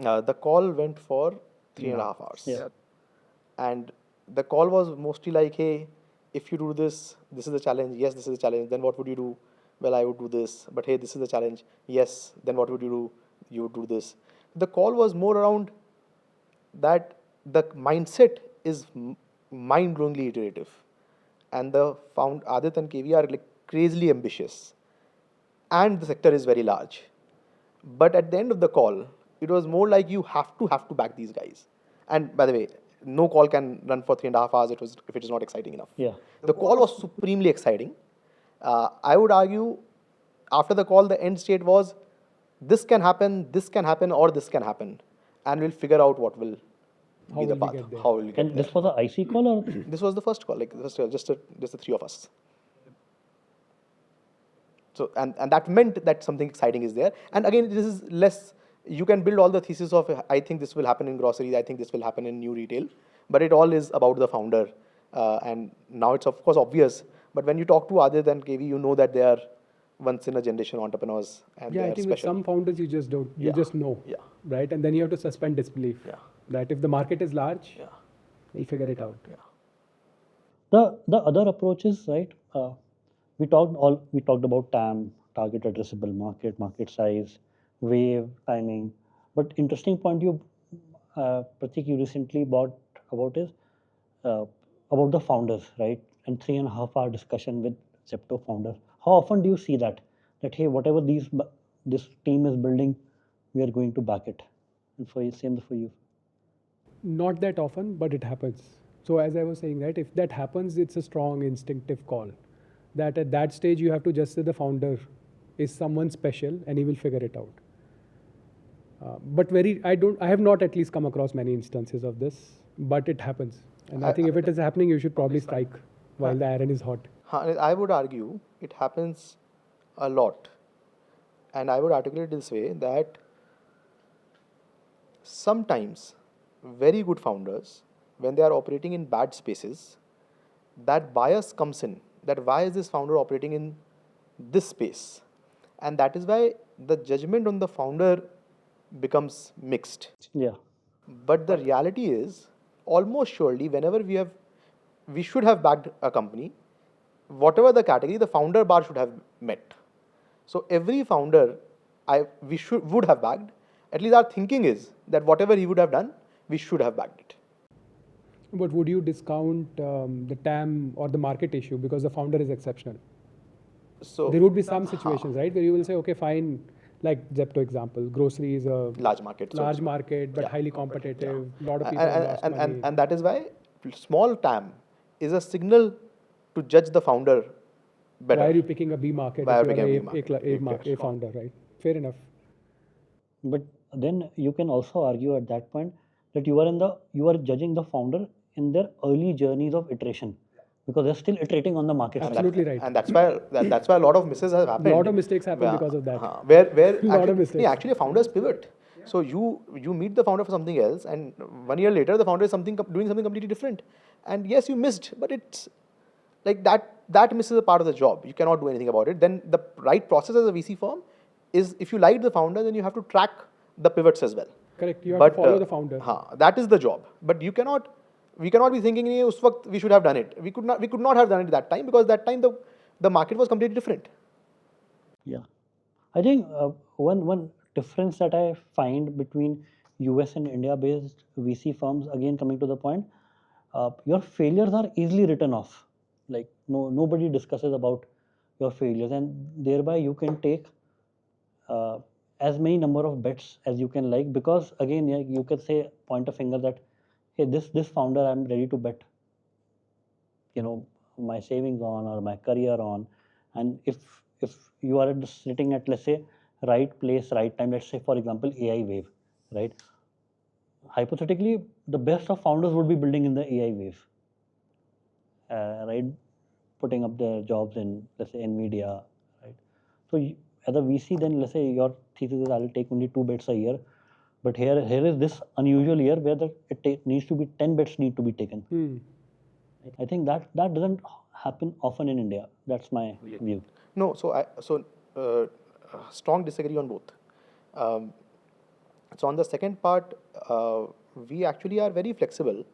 B: The call went for 3.5 hours.
C: Yeah.
B: And the call was mostly like, hey, if you do this, this is the challenge. Yes, this is the challenge. Then what would you do? Well, I would do this. But hey, this is the challenge. Yes, then what would you do? You would do this. The call was more around that the mindset is mind-blowingly iterative. And the Adit and KV are like crazily ambitious. And the sector is very large. But at the end of the call, it was more like you have to back these guys. And by the way, no call can run for 3.5 hours if it is not exciting enough.
C: Yeah.
B: The call was supremely exciting. I would argue after the call, the end state was this can happen, or this can happen. And we'll figure out what will
A: How
B: be the
A: will we
B: path.
A: get there?
B: How will we get
C: And
B: there?
C: this was a IC call or?
B: This was the first call, like just the three of us. So and that meant that something exciting is there. And again, this is less. You can build all the thesis of I think this will happen in groceries. I think this will happen in new retail. But it all is about the founder. And now it's of course obvious. But when you talk to Adit and KV, you know that they are once in a generation entrepreneurs and
A: Yeah,
B: they
A: I
B: are
A: think with
B: special.
A: some founders you just don't, you
B: Yeah.
A: just know,
B: Yeah.
A: right? And then you have to suspend disbelief.
B: Yeah.
A: That if the market is large,
B: Yeah.
A: we'll figure it out.
C: The other approaches, right? We talked about TAM, target addressable market, market size, wave, timing. But interesting point Pratik, you recently brought about is uh, about the founders, right? And 3.5 hour discussion with Zepto founders. How often do you see that? That hey, whatever this team is building, we are going to back it. And for you, same for you.
A: Not that often, but it happens. So as I was saying, right, if that happens, it's a strong instinctive call. That at that stage you have to just say the founder is someone special and he will figure it out. But I have not at least come across many instances of this, but it happens. And I think if it is happening, you should probably strike while the iron is hot.
B: I would argue it happens a lot. And I would articulate this way that sometimes very good founders, when they are operating in bad spaces, that bias comes in. That why is this founder operating in this space? And that is why the judgment on the founder becomes mixed.
C: Yeah.
B: But the reality is, almost surely, whenever we should have backed a company, whatever the category, the founder bar should have met. So every founder would have backed. At least our thinking is that whatever he would have done, we should have backed it.
A: But would you discount the TAM or the market issue because the founder is exceptional?
B: So
A: There would be some situations, right, where you will say, okay, fine, like Zepto example, grocery is a
B: large market. So
A: large market, but
B: yeah.
A: highly competitive. A lot of people have lost money.
B: and that is why small TAM is a signal to judge the founder better.
A: Why are you picking a B market
B: Why are
A: if
B: you
A: you
B: picking
A: are
B: a B market?
A: A founder, right? Fair enough.
C: But then you can also argue at that point that you are judging the founder in their early journeys of iteration because they're still iterating on the market.
A: Absolutely right.
B: And that's why a lot of misses have happened.
A: A lot of mistakes happen because of that.
B: Where
A: Lot of
B: actually,
A: mistakes.
B: actually founders pivot. So you meet the founder for something else, and 1 year later the founder is doing something completely different. And yes, you missed, but it's like that miss is a part of the job. You cannot do anything about it. Then the right process as a VC firm is if you like the founder, then you have to track the pivots as well.
A: Correct. You have to follow the founder.
B: That is the job. But we cannot be thinking us waqt we should have done it. We could not have done it that time because that time the market was completely different.
C: Yeah, I think one difference that I find between US and India-based VC firms, again coming to the point, your failures are easily written off. Like nobody discusses about your failures, and thereby you can take as many number of bets as you can like because again you can say point a finger that hey this founder I'm ready to bet my savings on or my career on, and if you are sitting at let's say right place right time, let's say for example AI wave, right? Hypothetically the best of founders would be building in the AI wave, right, putting up their jobs in let's say Nvidia, right? So as a VC then let's say your thesis is I'll take only 2 bets a year, but here is this unusual year where needs to be 10 bets need to be taken. I think that doesn't happen often in India. That's my view.
B: No, so strong disagree on both. So on the second part, we actually are very flexible,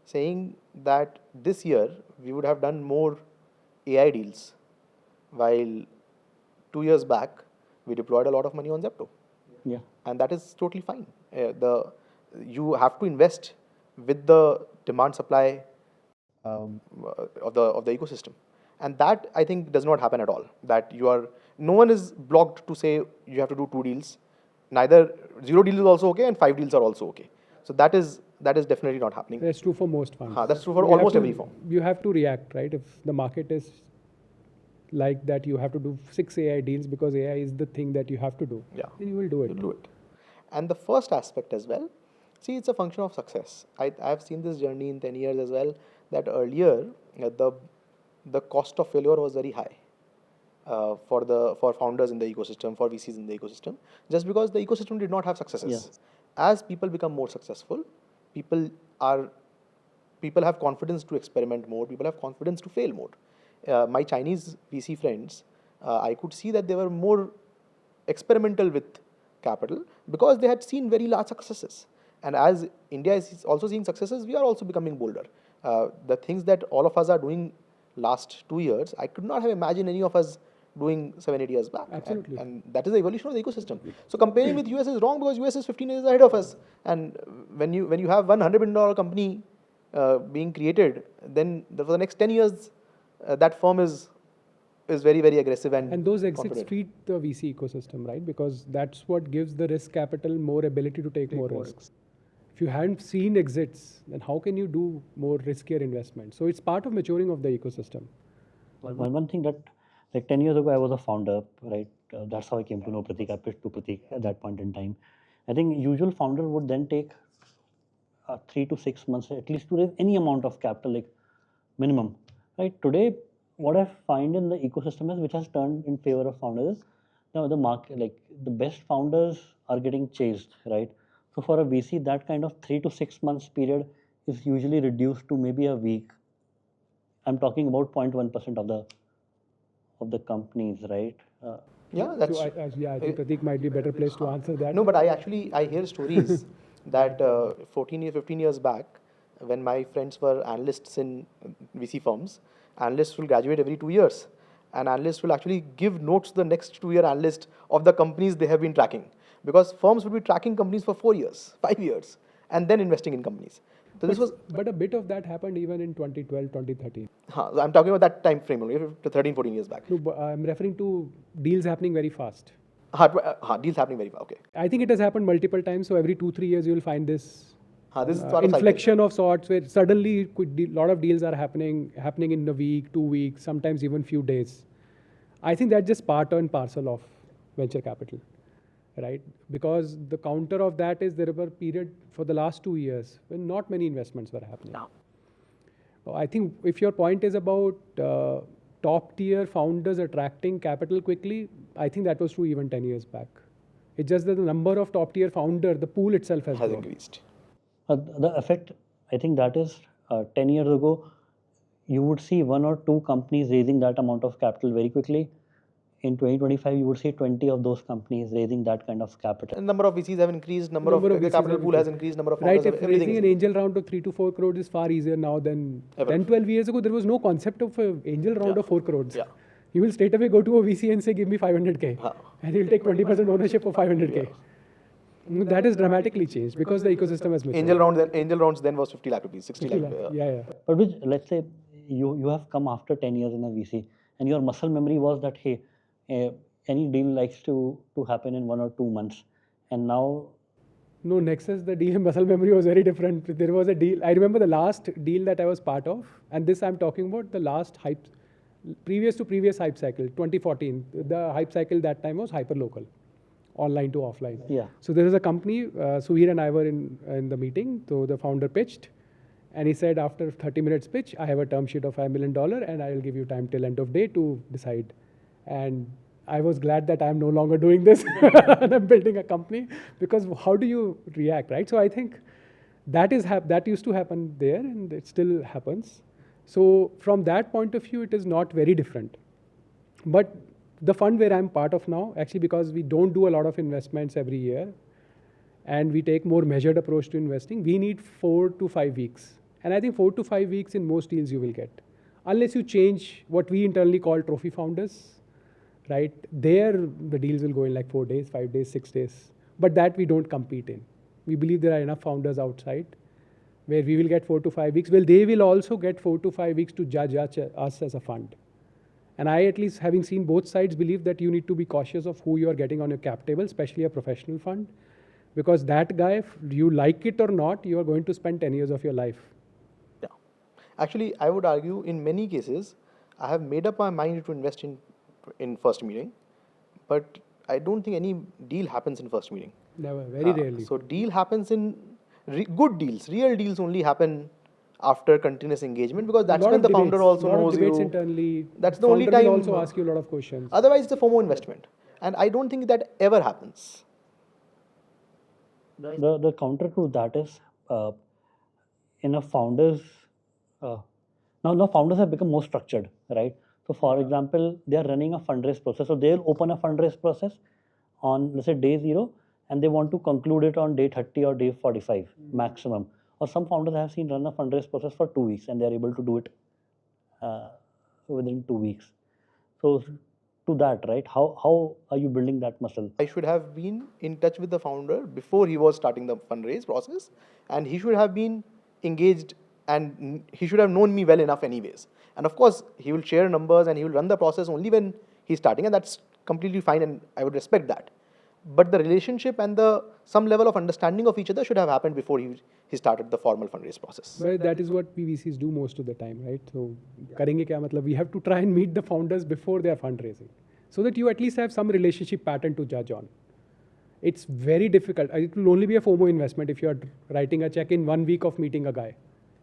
B: saying that this year we would have done more AI deals, while 2 years back we deployed a lot of money on Zepto,
C: Yeah.
B: and that is totally fine. You have to invest with the demand supply of the ecosystem, and that I think does not happen at all. That no one is blocked to say you have to do 2 deals. Neither 0 deals is also okay and 5 deals are also okay. So that is definitely not happening.
A: That's true for most funds.
B: That's true for
A: You have
B: almost
A: to-
B: every firm.
A: You have to react, right? If the market is like that, you have to do 6 AI deals because AI is the thing that you have to do.
B: Yeah.
A: Then you will do it.
B: You'll do it. And the first aspect as well, see, it's a function of success. I've seen this journey in 10 years as well, that earlier the cost of failure was very high for founders in the ecosystem, for VCs in the ecosystem, just because the ecosystem did not have successes.
C: Yes.
B: As people become more successful, people have confidence to experiment more, people have confidence to fail more. My Chinese VC friends, I could see that they were more experimental with capital because they had seen very large successes. And as India is also seeing successes, we are also becoming bolder. The things that all of us are doing last 2 years, I could not have imagined any of us doing 7-8 years back.
A: Absolutely.
B: And that is the evolution of the ecosystem. So comparing with US is wrong because US is 15 years ahead of us. And when you have $100 billion company being created, then for the next 10 years, that firm is very, very aggressive and
A: those exits
B: confident.
A: feed the VC ecosystem, right? Because that's what gives the risk capital more ability to take more risks. If you hadn't seen exits, then how can you do more riskier investments? So it's part of maturing of the ecosystem.
C: One thing that, like 10 years ago, I was a founder, right? That's how I came to know Pratik. I pitched to Pratik at that point in time. I think usual founder would then take 3 to 6 months at least to raise any amount of capital, like minimum, right? Today, what I find in the ecosystem is, which has turned in favor of founders, now the market, like the best founders are getting chased, right? So for a VC, that kind of 3 to 6 months period is usually reduced to maybe a week. I'm talking about 0.1% of the companies, right?
B: Yeah, that's
A: So I think Pratik might be a better place to answer that.
B: No, but I hear stories that 15 years back, when my friends were analysts in VC firms, analysts will graduate every 2 years, and analysts will actually give notes to the next 2-year analyst of the companies they have been tracking, because firms would be tracking companies for 4 years, 5 years, and then investing in companies. So
A: But a bit of that happened even in 2012, 2013.
B: I'm talking about that time frame only, 13, 14 years back.
A: No, but I'm referring to deals happening very fast.
B: Deals happening very fast. Okay.
A: I think it has happened multiple times. So every 2-3 years, you'll find this
B: This is sort of
A: inflection of sorts where suddenly a lot of deals are happening in a week, 2 weeks, sometimes even few days. I think that's just part and parcel of venture capital, right? Because the counter of that is there were a period for the last 2 years when not many investments were happening.
B: No.
A: I think if your point is about top tier founders attracting capital quickly, I think that was true even 10 years back. It's just that the number of top tier founder, the pool itself has grown.
B: increased.
C: The effect, I think that is 10 years ago, you would see 1 or 2 companies raising that amount of capital very quickly. In 2025, you would see 20 of those companies raising that kind of capital.
B: And number of VCs have increased, number of
A: VCs
B: capital
A: have
B: pool has increased, number of
A: Right,
B: founders,
A: if
B: everything
A: raising
B: is
A: an angel round of 3 to 4 crores is far easier now than
B: Ever.
A: 10, 12 years ago, there was no concept of an angel round
B: Yeah.
A: of 4 crores.
B: Yeah.
A: You will straight away go to a VC and say, give me 500K. And he'll take 20% ownership of 500K. That is dramatically changed because the ecosystem has matured.
B: Angel rounds then was 50 lakh rupees, 60 lakh.
A: Yeah.
C: But which, let's say you have come after 10 years in a VC and your muscle memory was that, hey, any deal likes to happen in 1 or 2 months. And now,
A: No, Nexus, the deal muscle memory was very different. There was a deal. I remember the last deal that I was part of, and this I'm talking about the last hype, previous hype cycle, 2014. The hype cycle that time was hyper-local, online to offline.
C: yeah.
A: So there was a company, Suhir and I were in the meeting, so the founder pitched, and he said after 30 minutes pitch, I have a term sheet of $5 million and I will give you time till end of day to decide. And I was glad that I'm no longer doing this and I'm building a company, because how do you react, right? So I think that used to happen there and it still happens. So from that point of view, it is not very different. But the fund where I'm part of now, actually because we don't do a lot of investments every year, and we take more measured approach to investing, we need 4 to 5 weeks. And I think 4 to 5 weeks in most deals you will get. Unless you change what we internally call trophy founders, right? There, the deals will go in like 4 days, 5 days, 6 days. But that we don't compete in. We believe there are enough founders outside where we will get 4 to 5 weeks. Well, they will also get 4 to 5 weeks to judge us as a fund. And I, at least having seen both sides, believe that you need to be cautious of who you are getting on your cap table, especially a professional fund. Because that guy, you like it or not, you are going to spend 10 years of your life.
B: Yeah. Actually, I would argue in many cases, I have made up my mind to invest in first meeting, but I don't think any deal happens in first meeting.
A: Never, very rarely.
B: So deal happens in good deals. Real deals only happen after continuous engagement, because that's when the founder also knows you.
A: Internally.
B: That's the only time.
A: Founder will also ask you a lot of questions.
B: Otherwise, it's a FOMO investment, and I don't think that ever happens.
C: The counter to that is in a founders now founders have become more structured, right? So for example, they are running a fundraise process, so they'll open a fundraise process on, let's say, day 0, and they want to conclude it on day 30 or day 45 maximum. Or some founders I have seen run a fundraise process for 2 weeks and they are able to do it within 2 weeks. So to that, right, how are you building that muscle?
B: I should have been in touch with the founder before he was starting the fundraise process, and he should have been engaged, and he should have known me well enough anyways. And of course, he will share numbers and he will run the process only when he's starting, and that's completely fine, and I would respect that. But the relationship and some level of understanding of each other should have happened before he started the formal fundraise process.
A: But that is what PVCs do most of the time, right? So, karenge kya matlab? We have to try and meet the founders before they are fundraising, so that you at least have some relationship pattern to judge on. It's very difficult. It will only be a FOMO investment if you are writing a check in 1 week of meeting a guy.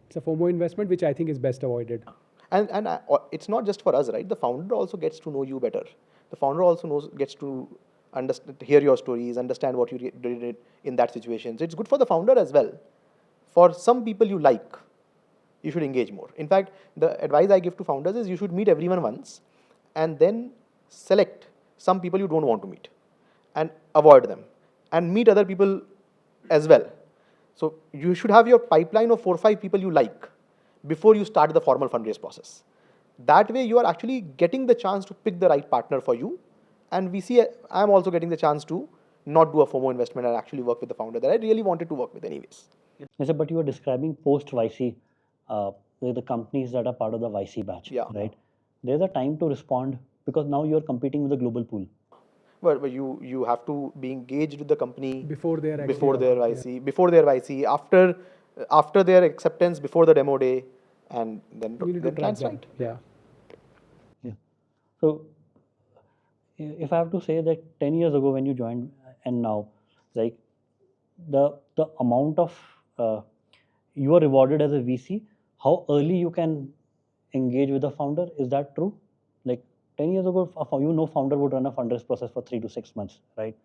A: It's a FOMO investment, which I think is best avoided.
B: And it's not just for us, right? The founder also gets to know you better. The founder also gets to hear your stories, understand what you did in that situation. So it's good for the founder as well. For some people you like, you should engage more. In fact, the advice I give to founders is you should meet everyone once and then select some people you don't want to meet and avoid them and meet other people as well. So you should have your pipeline of 4 or 5 people you like before you start the formal fundraise process. That way you are actually getting the chance to pick the right partner for you. And I'm also getting the chance to not do a FOMO investment and actually work with the founder that I really wanted to work with anyways.
C: Yes, but you were describing post-YC, the companies that are part of the YC batch, right? There's a time to respond because now you're competing with a global pool.
B: But you have to be engaged with the company
A: before their
B: YC, before their YC, after their acceptance, before the demo day, and then translate.
A: Yeah.
C: So if I have to say that 10 years ago when you joined and now, like the amount of you are rewarded as a VC, how early you can engage with the founder, is that true? Like 10 years ago, founder would run a fundraise process for 3 to 6 months, right?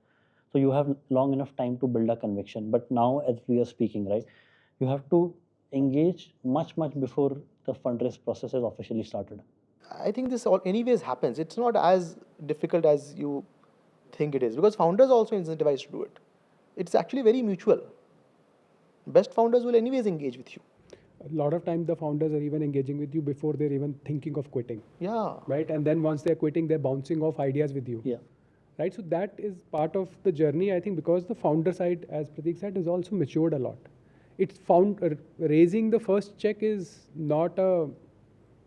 C: So you have long enough time to build a conviction. But now, as we are speaking, right, you have to engage much before the fundraise process is officially started.
B: I think this anyways happens. It's not as difficult as you think it is, because founders are also incentivized to do it. It's actually very mutual. Best founders will anyways engage with you.
A: A lot of times the founders are even engaging with you before they're even thinking of quitting.
B: Yeah.
A: Right? And then once they're quitting, they're bouncing off ideas with you.
C: Yeah.
A: Right? So that is part of the journey, I think, because the founder side, as Pratik said, is also matured a lot. It's raising the first check is not a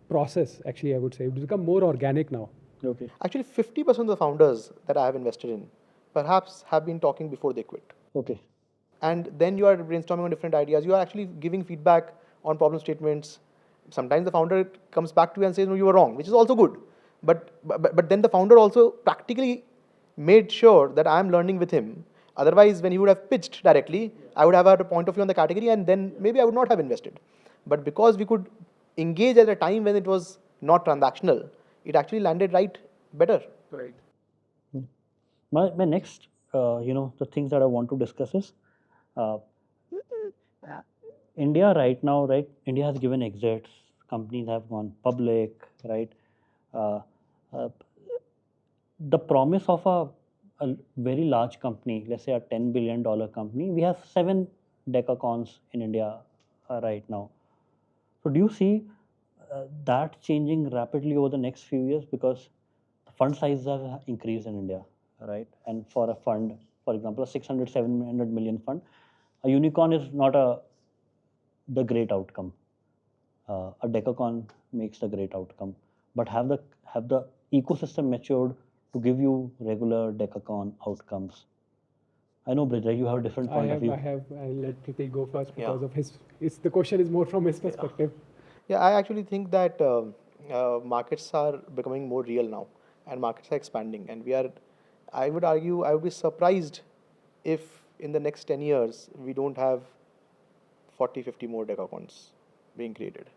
A: process, actually, I would say. It's become more organic now.
C: Okay.
B: Actually, 50% of the founders that I have invested in perhaps have been talking before they quit.
C: Okay.
B: And then you are brainstorming on different ideas. You are actually giving feedback on problem statements. Sometimes the founder comes back to you and says, no, you were wrong, which is also good. But then the founder also practically made sure that I am learning with him. Otherwise, when he would have pitched directly, I would have had a point of view on the category, and then maybe I would not have invested. But because we could engage at a time when it was not transactional, it actually landed better.
A: Right.
C: My next, the things that I want to discuss is India right now, right? India has given exits, companies have gone public, right? The promise of a very large company, let's say a $10 billion company, we have 7 decacorns in India right now. So do you see that changing rapidly over the next few years, because the fund sizes have increased in India, right? And for a fund, for example, a 600, 700 million fund, a unicorn is not the great outcome. A decacorn makes the great outcome. But have the ecosystem matured to give you regular decacorn outcomes? I know, Brij, you have a different point of view.
A: I'll let Pratik go first
B: Yeah.
A: because of the question is more from his perspective.
B: Yeah, I actually think that markets are becoming more real now, and markets are expanding. And I would argue, I would be surprised if in the next 10 years we don't have 40, 50 more decacorns being created.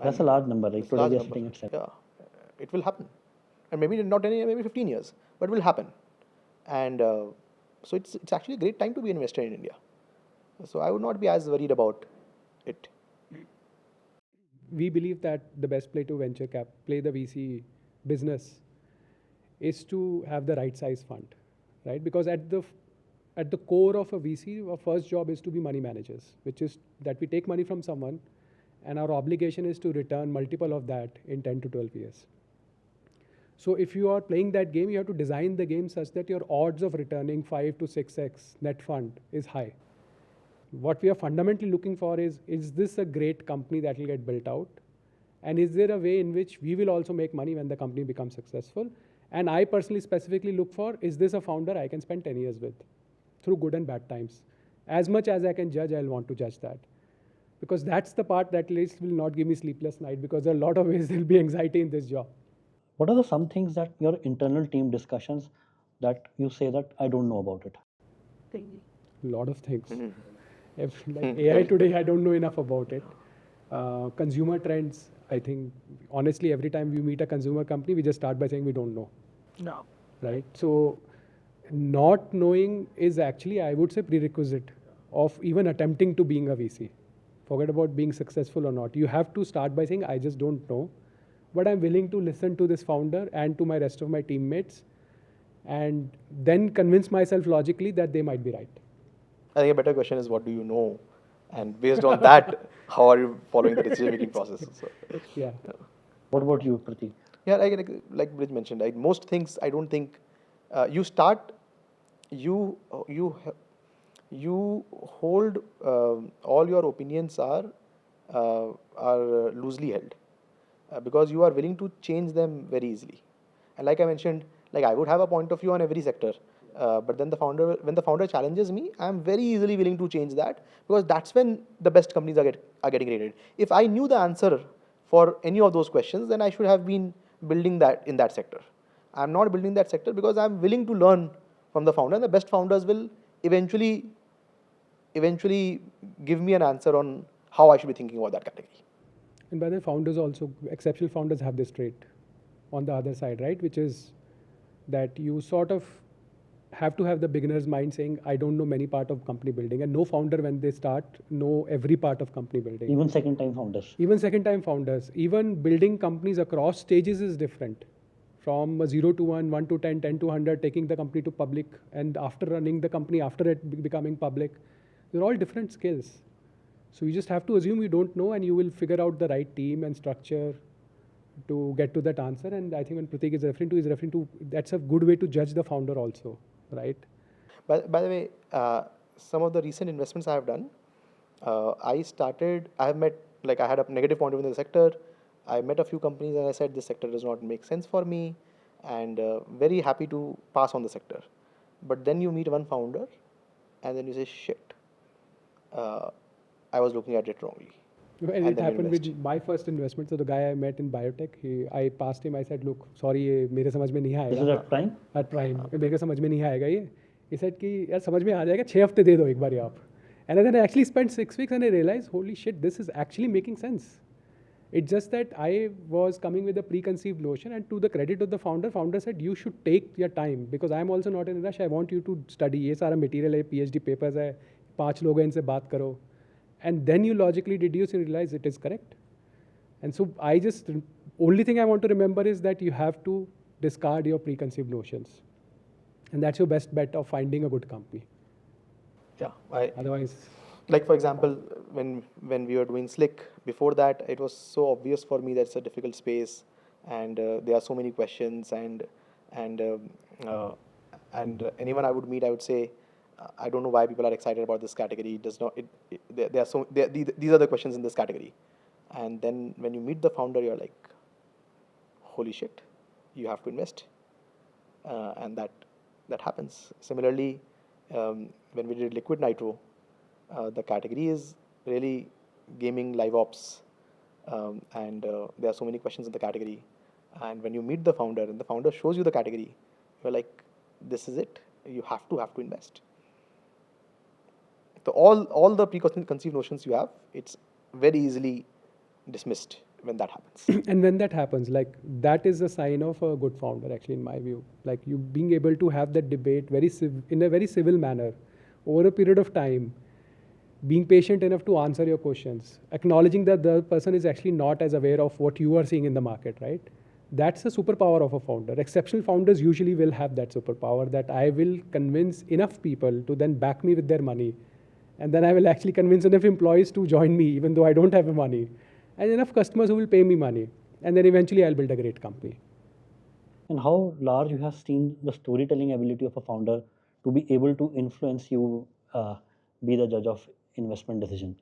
C: That's a large number. Like
B: It's a
C: today
B: large
C: we are
B: number.
C: sitting at 7.
B: Yeah, it will happen, and maybe not 10 years, maybe 15 years, but it will happen. And so it's actually a great time to be an investor in India. So I would not be as worried about it.
A: We believe that the best play to play the VC business is to have the right size fund, right? Because at the core of a VC, our first job is to be money managers, which is that we take money from someone and our obligation is to return multiple of that in 10 to 12 years. So if you are playing that game, you have to design the game such that your odds of returning 5 to 6x net fund is high. What we are fundamentally looking for is this a great company that will get built out? And is there a way in which we will also make money when the company becomes successful? And I personally specifically look for, is this a founder I can spend 10 years with through good and bad times? As much as I can judge, I'll want to judge that. Because that's the part that at least will not give me sleepless night, because there are a lot of ways there'll be anxiety in this job.
C: What are some things that your internal team discussions that you say that I don't know about it?
A: A lot of things. Like AI today, I don't know enough about it. Consumer trends, I think, honestly, every time we meet a consumer company, we just start by saying we don't know.
B: No.
A: Right? So not knowing is actually, I would say, prerequisite of even attempting to being a VC. Forget about being successful or not. You have to start by saying, I just don't know, but I'm willing to listen to this founder and to my rest of my teammates and then convince myself logically that they might be right.
B: I think a better question is, what do you know? And based on that, how are you following the decision-making process? So,
A: Yeah.
C: What about you, Pratik?
B: yeah, like Brij mentioned, most things I don't think you hold all your opinions are loosely held because you are willing to change them very easily. And like I mentioned, like I would have a point of view on every sector, but then when the founder challenges me, I'm very easily willing to change that, because that's when the best companies are getting created. If I knew the answer for any of those questions, then I should have been building that in that sector. I'm not building that sector because I'm willing to learn from the founder, and the best founders will eventually give me an answer on how I should be thinking about that category.
A: And by the way, founders also, exceptional founders have this trait on the other side, right? Which is that you sort of have to have the beginner's mind saying, I don't know many part of company building. And no founder, when they start, know every part of company building.
C: Even second-time founders.
A: Even second-time founders. Even building companies across stages is different. From 0 to 1, 1 to 10, 10 to 100, taking the company to public, and after running the company after it becoming public. They're all different skills. So you just have to assume you don't know, and you will figure out the right team and structure to get to that answer. And I think when Pratik is referring to, that's a good way to judge the founder also, right?
B: By the way, some of the recent investments I have done, I had a negative point of view in the sector. I met a few companies and I said, this sector does not make sense for me, and very happy to pass on the sector. But then you meet one founder and then you say, shit, I was looking at it wrongly.
A: Well, it happened with my first investment. So the guy I met in biotech, I passed him. I said, "Look, sorry, ये मेरे समझ में नहीं आएगा."
C: This is at Prime?
A: At Prime. मेरे को समझ में नहीं आएगा ये. He said कि यार समझ में आ जाएगा, 6 हफ्ते दे दो एक बार आप. And then I actually spent 6 weeks and I realized, holy shit, this is actually making sense. It's just that I was coming with a preconceived notion, and to the credit of the founder said, you should take your time because I'm also not in a rush. I want you to study. ये सारा material है, PhD papers है, 5 लोग हैं, इनसे बात करो. And then you logically deduce and realize it is correct. And so only thing I want to remember is that you have to discard your preconceived notions. And that's your best bet of finding a good company.
B: Yeah,
A: Otherwise,
B: like for example, when we were doing Slick, before that it was so obvious for me that it's a difficult space, and there are so many questions, and uh, and anyone I would meet, I would say, I don't know why people are excited about this category. It does not. There are these are the questions in this category, and then when you meet the founder, you're like, holy shit, you have to invest, and that happens. Similarly, when we did Liquid Nitro, the category is really gaming live ops, and there are so many questions in the category. And when you meet the founder and the founder shows you the category, you're like, this is it. You have to invest. So all the preconceived notions you have, it's very easily dismissed when that happens.
A: and when that happens, like that is a sign of a good founder, actually, in my view. Like you being able to have that debate in a very civil manner over a period of time, being patient enough to answer your questions, acknowledging that the person is actually not as aware of what you are seeing in the market, right? That's the superpower of a founder. Exceptional founders usually will have that superpower, that I will convince enough people to then back me with their money. And then I will actually convince enough employees to join me, even though I don't have the money. And enough customers who will pay me money. And then eventually I'll build a great company.
C: And how large you have seen the storytelling ability of a founder to be able to influence you, be the judge of investment decision.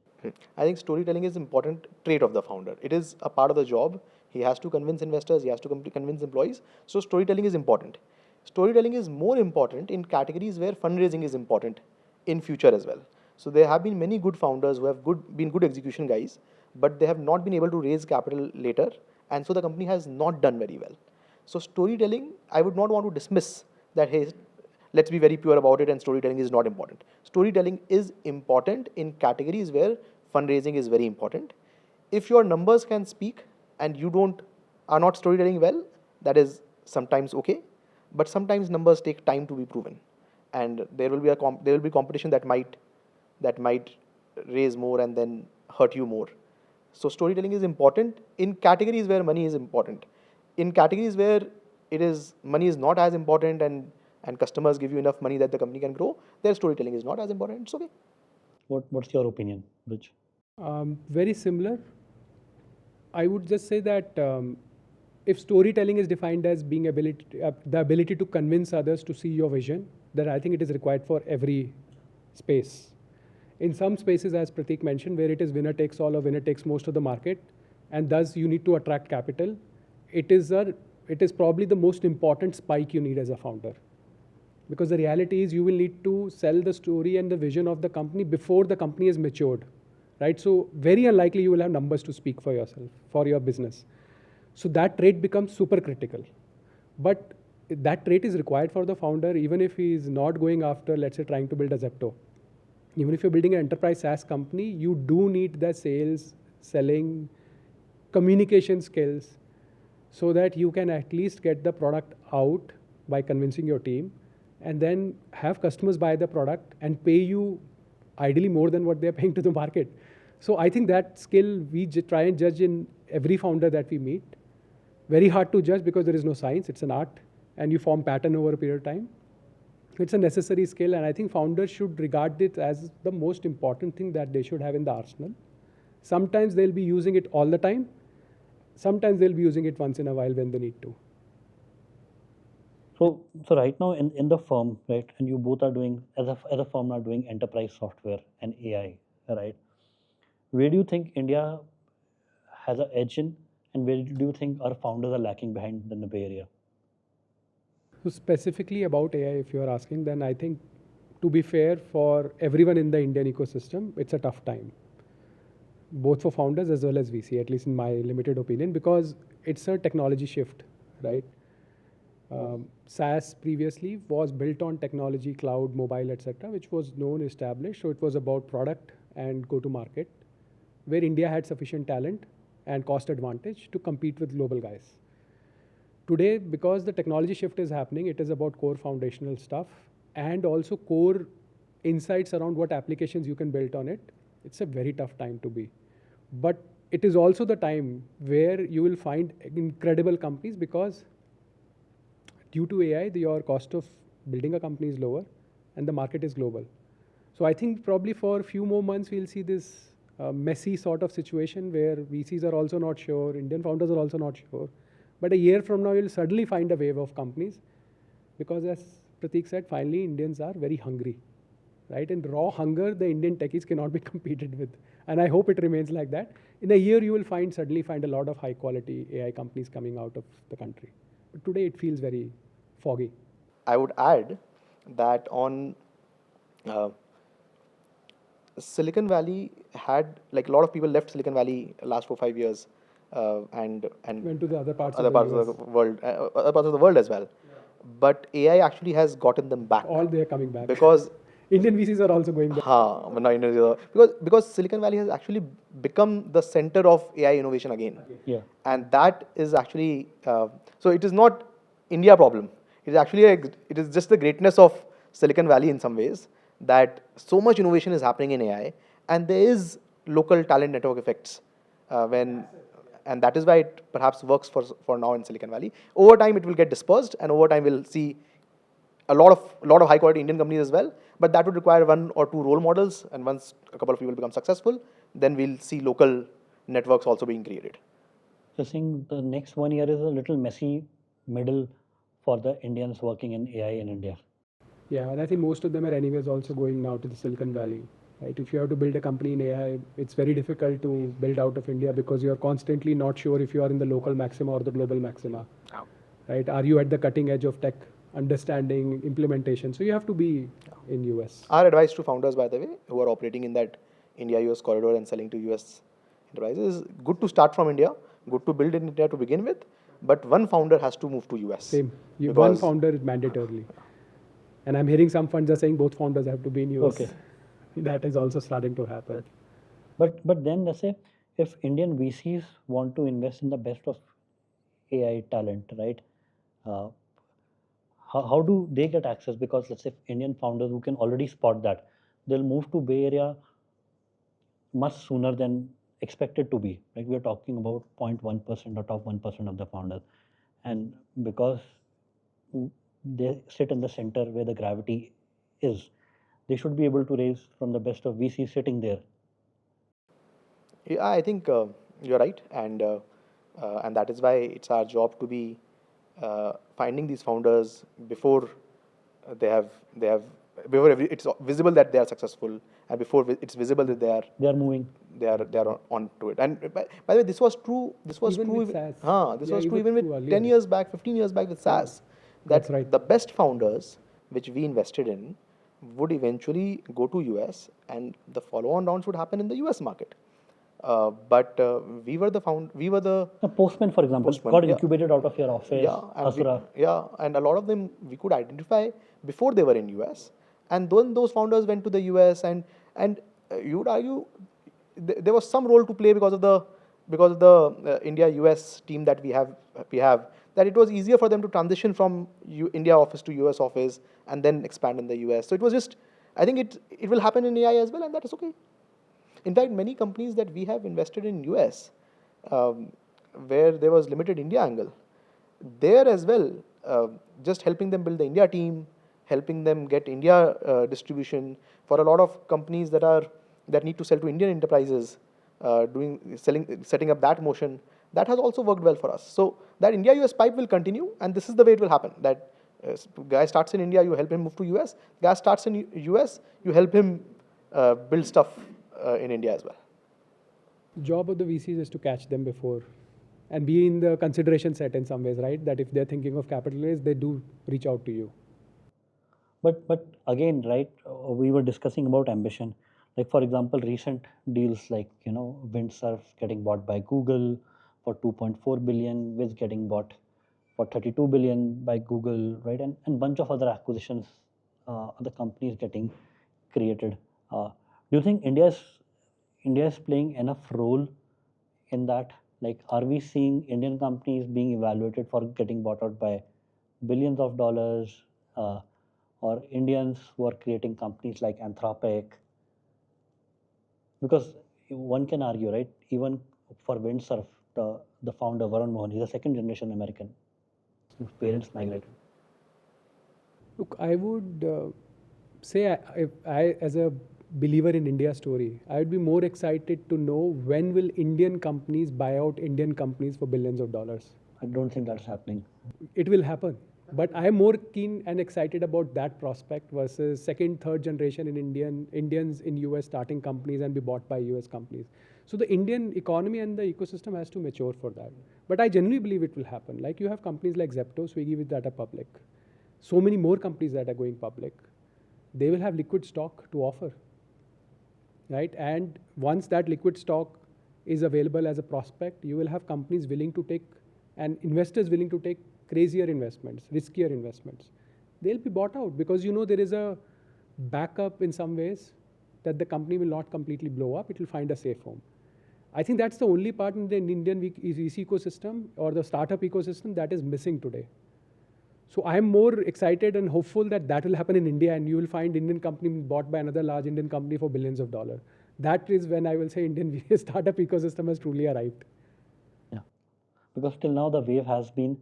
B: I think storytelling is an important trait of the founder. It is a part of the job. He has to convince investors, he has to convince employees. So storytelling is important. Storytelling is more important in categories where fundraising is important in future as well. So there have been many good founders who have been good execution guys, but they have not been able to raise capital later, and so the company has not done very well. So storytelling, I would not want to dismiss that, hey, let's be very pure about it and storytelling is not important. Storytelling is important in categories where fundraising is very important. If your numbers can speak and you are not storytelling well, that is sometimes okay, but sometimes numbers take time to be proven, and there will be competition that might raise more and then hurt you more. So storytelling is important in categories where money is important. In categories where money is not as important, and customers give you enough money that the company can grow, their storytelling is not as important. It's okay.
C: What's your opinion, Brij?
A: Very similar. I would just say that if storytelling is defined as being the ability to convince others to see your vision, then I think it is required for every space. In some spaces, as Pratik mentioned, where it is winner takes all or winner takes most of the market, and thus you need to attract capital, it is probably the most important spike you need as a founder. Because the reality is you will need to sell the story and the vision of the company before the company is matured, right? So very unlikely you will have numbers to speak for yourself, for your business. So that trait becomes super critical. But that trait is required for the founder, even if he is not going after, let's say, trying to build a Zepto. Even if you're building an enterprise SaaS company, you do need the sales, selling, communication skills so that you can at least get the product out by convincing your team, and then have customers buy the product and pay you ideally more than what they're paying to the market. So I think that skill we try and judge in every founder that we meet. Very hard to judge because there is no science, it's an art, and you form pattern over a period of time. It's a necessary skill, and I think founders should regard it as the most important thing that they should have in the arsenal. Sometimes they'll be using it all the time. Sometimes they'll be using it once in a while when they need to.
C: So right now in the firm, right, and you both are doing, as a firm, are doing enterprise software and AI, right? Where do you think India has an edge in, and where do you think our founders are lacking behind in the Bay Area?
A: So specifically about AI, if you're asking, then I think, to be fair, for everyone in the Indian ecosystem, it's a tough time. Both for founders as well as VC, at least in my limited opinion, because it's a technology shift, right? SaaS previously was built on technology, cloud, mobile, etc., which was known, established. So it was about product and go to market, where India had sufficient talent and cost advantage to compete with global guys. Today, because the technology shift is happening, it is about core foundational stuff and also core insights around what applications you can build on it. It's a very tough time to be. But it is also the time where you will find incredible companies, because due to AI, your cost of building a company is lower, and the market is global. So I think probably for a few more months we'll see this messy sort of situation where VCs are also not sure, Indian founders are also not sure. But a year from now, you'll suddenly find a wave of companies because, as Pratik said, finally Indians are very hungry, right? And raw hunger, the Indian techies cannot be competed with. And I hope it remains like that. In a year, you will suddenly find a lot of high quality AI companies coming out of the country. But today it feels very foggy.
B: I would add that on Silicon Valley had, like, a lot of people left Silicon Valley last 4 5 years, and
A: Went to the other parts
B: other
A: of the
B: parts
A: US.
B: of the world, other parts of the world as well. But AI actually has gotten them back
A: All they are coming back.
B: because
A: Indian VCs are also going back.
B: but now because Silicon Valley has actually become the center of AI innovation again.
C: Yeah.
B: And that is actually so it is not India problem. It is actually it is just the greatness of Silicon Valley in some ways, that so much innovation is happening in AI, and there is local talent network effects and that is why it perhaps works for now in Silicon Valley. Over time, it will get dispersed, and over time we'll see a lot of high quality Indian companies as well. But that would require 1 or 2 role models, and once a couple of people become successful, then we'll see local networks also being created.
C: So saying the next 1 year is a little messy middle for the Indians working in AI in India.
A: Yeah, and I think most of them are anyways also going now to the Silicon Valley. Right? If you have to build a company in AI, it's very difficult to build out of India because you're constantly not sure if you are in the local maxima or the global maxima.
B: Oh.
A: Right? Are you at the cutting edge of tech understanding, implementation? So you have to be in US.
B: Our advice to founders, by the way, who are operating in that India-US corridor and selling to US enterprises, is good to start from India, good to build in India to begin with, but one founder has to move to US.
A: Same. One founder is mandatorily. And I'm hearing some funds are saying both founders have to be in US.
C: Okay.
A: That is also starting to happen.
C: But then let's say if Indian VCs want to invest in the best of AI talent, right? Uh, how do they get access? Because let's say Indian founders who can already spot that, they'll move to Bay Area much sooner than expected to be. Like we're talking about 0.1% or top 1% of the founders. And because they sit in the center where the gravity is, they should be able to raise from the best of VCs sitting there.
B: Yeah, I think you're right, and that is why it's our job to be finding these founders before it's visible that they are successful, and before it's visible that
C: They are moving.
B: they are on to it. And by the way, this was true. This was
A: Even
B: true.
A: with SaaS.
B: This
A: Yeah,
B: was true
A: even
B: even
A: true
B: with
A: earlier.
B: 10 years back, 15 years back with SaaS.
A: That's right.
B: The best founders which we invested in would eventually go to US, and the follow-on rounds would happen in the US market. But we were the
C: Postman, for example,
B: Postman,
C: got
B: yeah.
C: incubated out of your office.
B: And a lot of them we could identify before they were in US, and then those founders went to the US, and you would argue there was some role to play because of the India US team that we have that it was easier for them to transition from India office to US office and then expand in the US. So it was just, I think it will happen in AI as well, and that is okay. In fact, many companies that we have invested in US, where there was limited India angle, there as well, just helping them build the India team, helping them get India distribution for a lot of companies that need to sell to Indian enterprises, setting up that motion, that has also worked well for us. So that India-US pipe will continue, and this is the way it will happen. That guy starts in India, you help him move to US. Guy starts in US, you help him build stuff in India as well.
A: Job of the VCs is to catch them before and be in the consideration set in some ways, right? That if they're thinking of capital raise, they do reach out to you.
C: But again, right, we were discussing about ambition. Like for example, recent deals like Windsurf getting bought by Google for 2.4 billion, Wiz getting bought for 32 billion by Google, right, and bunch of other acquisitions, other companies getting created. Do you think India is playing enough role in that? Like, are we seeing Indian companies being evaluated for getting bought out by billions of dollars, or Indians who are creating companies like Anthropic? Because one can argue, right? Even for Windsurf, the founder Varun Mohan, he's a second generation American. His parents migrated.
A: Look, I would say, if I, as a believer in India story, I would be more excited to know when will Indian companies buy out Indian companies for billions of dollars.
C: I don't think that's happening.
A: It will happen. But I am more keen and excited about that prospect versus second, third generation in Indians in US starting companies and be bought by US companies. So the Indian economy and the ecosystem has to mature for that. But I genuinely believe it will happen. Like you have companies like Zepto, Swiggy that are public. So many more companies that are going public. They will have liquid stock to offer, right? And once that liquid stock is available as a prospect, you will have companies willing to take and investors willing to take crazier investments, riskier investments. They'll be bought out because there is a backup in some ways that the company will not completely blow up. It will find a safe home. I think that's the only part in the Indian VC ecosystem or the startup ecosystem that is missing today. So I'm more excited and hopeful that that will happen in India and you will find Indian company bought by another large Indian company for billions of dollars. That is when I will say Indian startup ecosystem has truly arrived.
C: Yeah, because till now the wave has been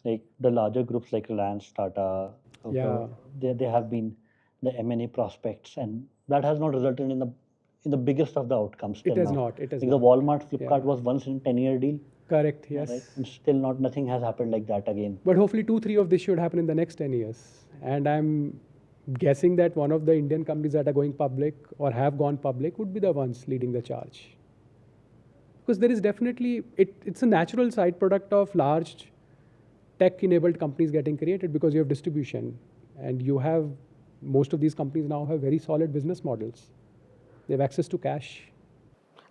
C: like the larger groups like Reliance, Tata.
A: Yeah.
C: They have been the M&A prospects, and that has not resulted in the biggest of the outcomes till
A: It has
C: now.
A: not. It has
C: like
A: not.
C: the Walmart, Flipkart
A: Yeah.
C: was once in 10-year deal.
A: Correct. Yes.
C: Right? And still nothing has happened like that again.
A: But hopefully 2-3 of this should happen in the next 10 years. And I'm guessing that one of the Indian companies that are going public or have gone public would be the ones leading the charge. Because there is definitely, it's a natural side product of large tech-enabled companies getting created because you have distribution. And you have, most of these companies now have very solid business models. They have access to cash.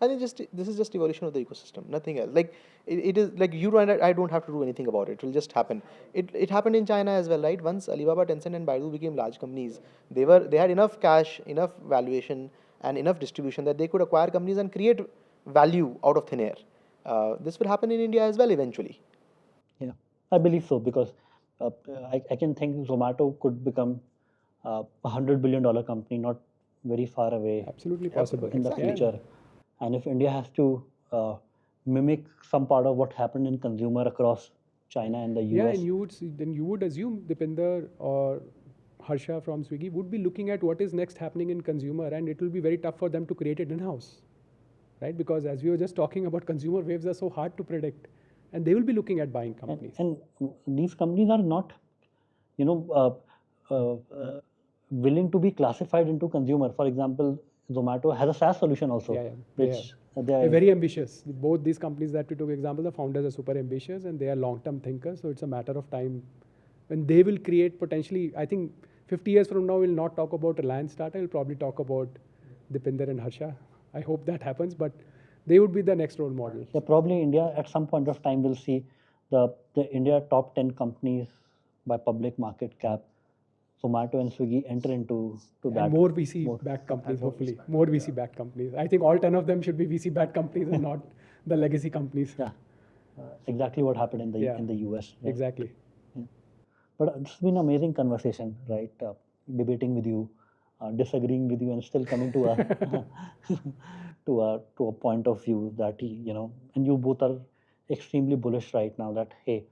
B: I think this is just evolution of the ecosystem, nothing else. Like it is like you and I don't have to do anything about it. It will just happen. It happened in China as well, right? Once Alibaba, Tencent, and Baidu became large companies, they had enough cash, enough valuation, and enough distribution that they could acquire companies and create value out of thin air. This will happen in India as well eventually.
C: Yeah, I believe so because I can think Zomato could become $100 billion company not very far away.
A: Absolutely possible.
C: In the future. And if India has to mimic some part of what happened in consumer across China and the US.
A: Yeah, and you would assume Dipinder or Harsha from Swiggy would be looking at what is next happening in consumer, and it will be very tough for them to create it in-house, right? Because as we were just talking about, consumer waves are so hard to predict, and they will be looking at buying companies.
C: And these companies are not, willing to be classified into consumer. For example, Zomato has a SaaS solution also, which
A: they're very ambitious. Both these companies that we took example, the founders are super ambitious and they are long-term thinkers. So it's a matter of time when they will create potentially, I think 50 years from now, we'll not talk about Reliance Tata, we'll probably talk about Dipinder and Harsha. I hope that happens, but they would be the next role model.
C: Yeah, probably India at some point of time will see the India top 10 companies by public market cap. Zomato and Swiggy enter into that.
A: And more VC-backed companies, hopefully. More VC-backed companies. I think all 10 of them should be VC-backed companies and not the legacy companies.
C: Yeah, exactly what happened in the US.
A: Yeah. Exactly.
C: Yeah. But it's been an amazing conversation, right? Debating with you, disagreeing with you, and still coming to a to a point of view that and you both are extremely bullish right now that hey,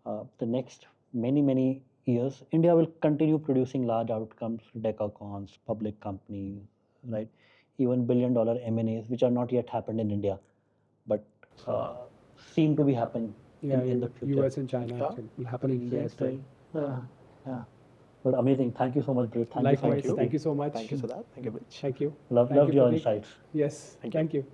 C: the next many years, India will continue producing large outcomes, decacorns, public companies, right? Even billion-dollar M&As, which are not yet happened in India, but seem to be happening in the future.
A: US and China will happen in India as well.
C: Yeah. But amazing. Thank you so much, Brij.
A: Likewise. Thank you so much.
B: Thank you for that. Thank you, Brij.
A: Thank you.
C: Loved your insights.
A: Yes. Thank you.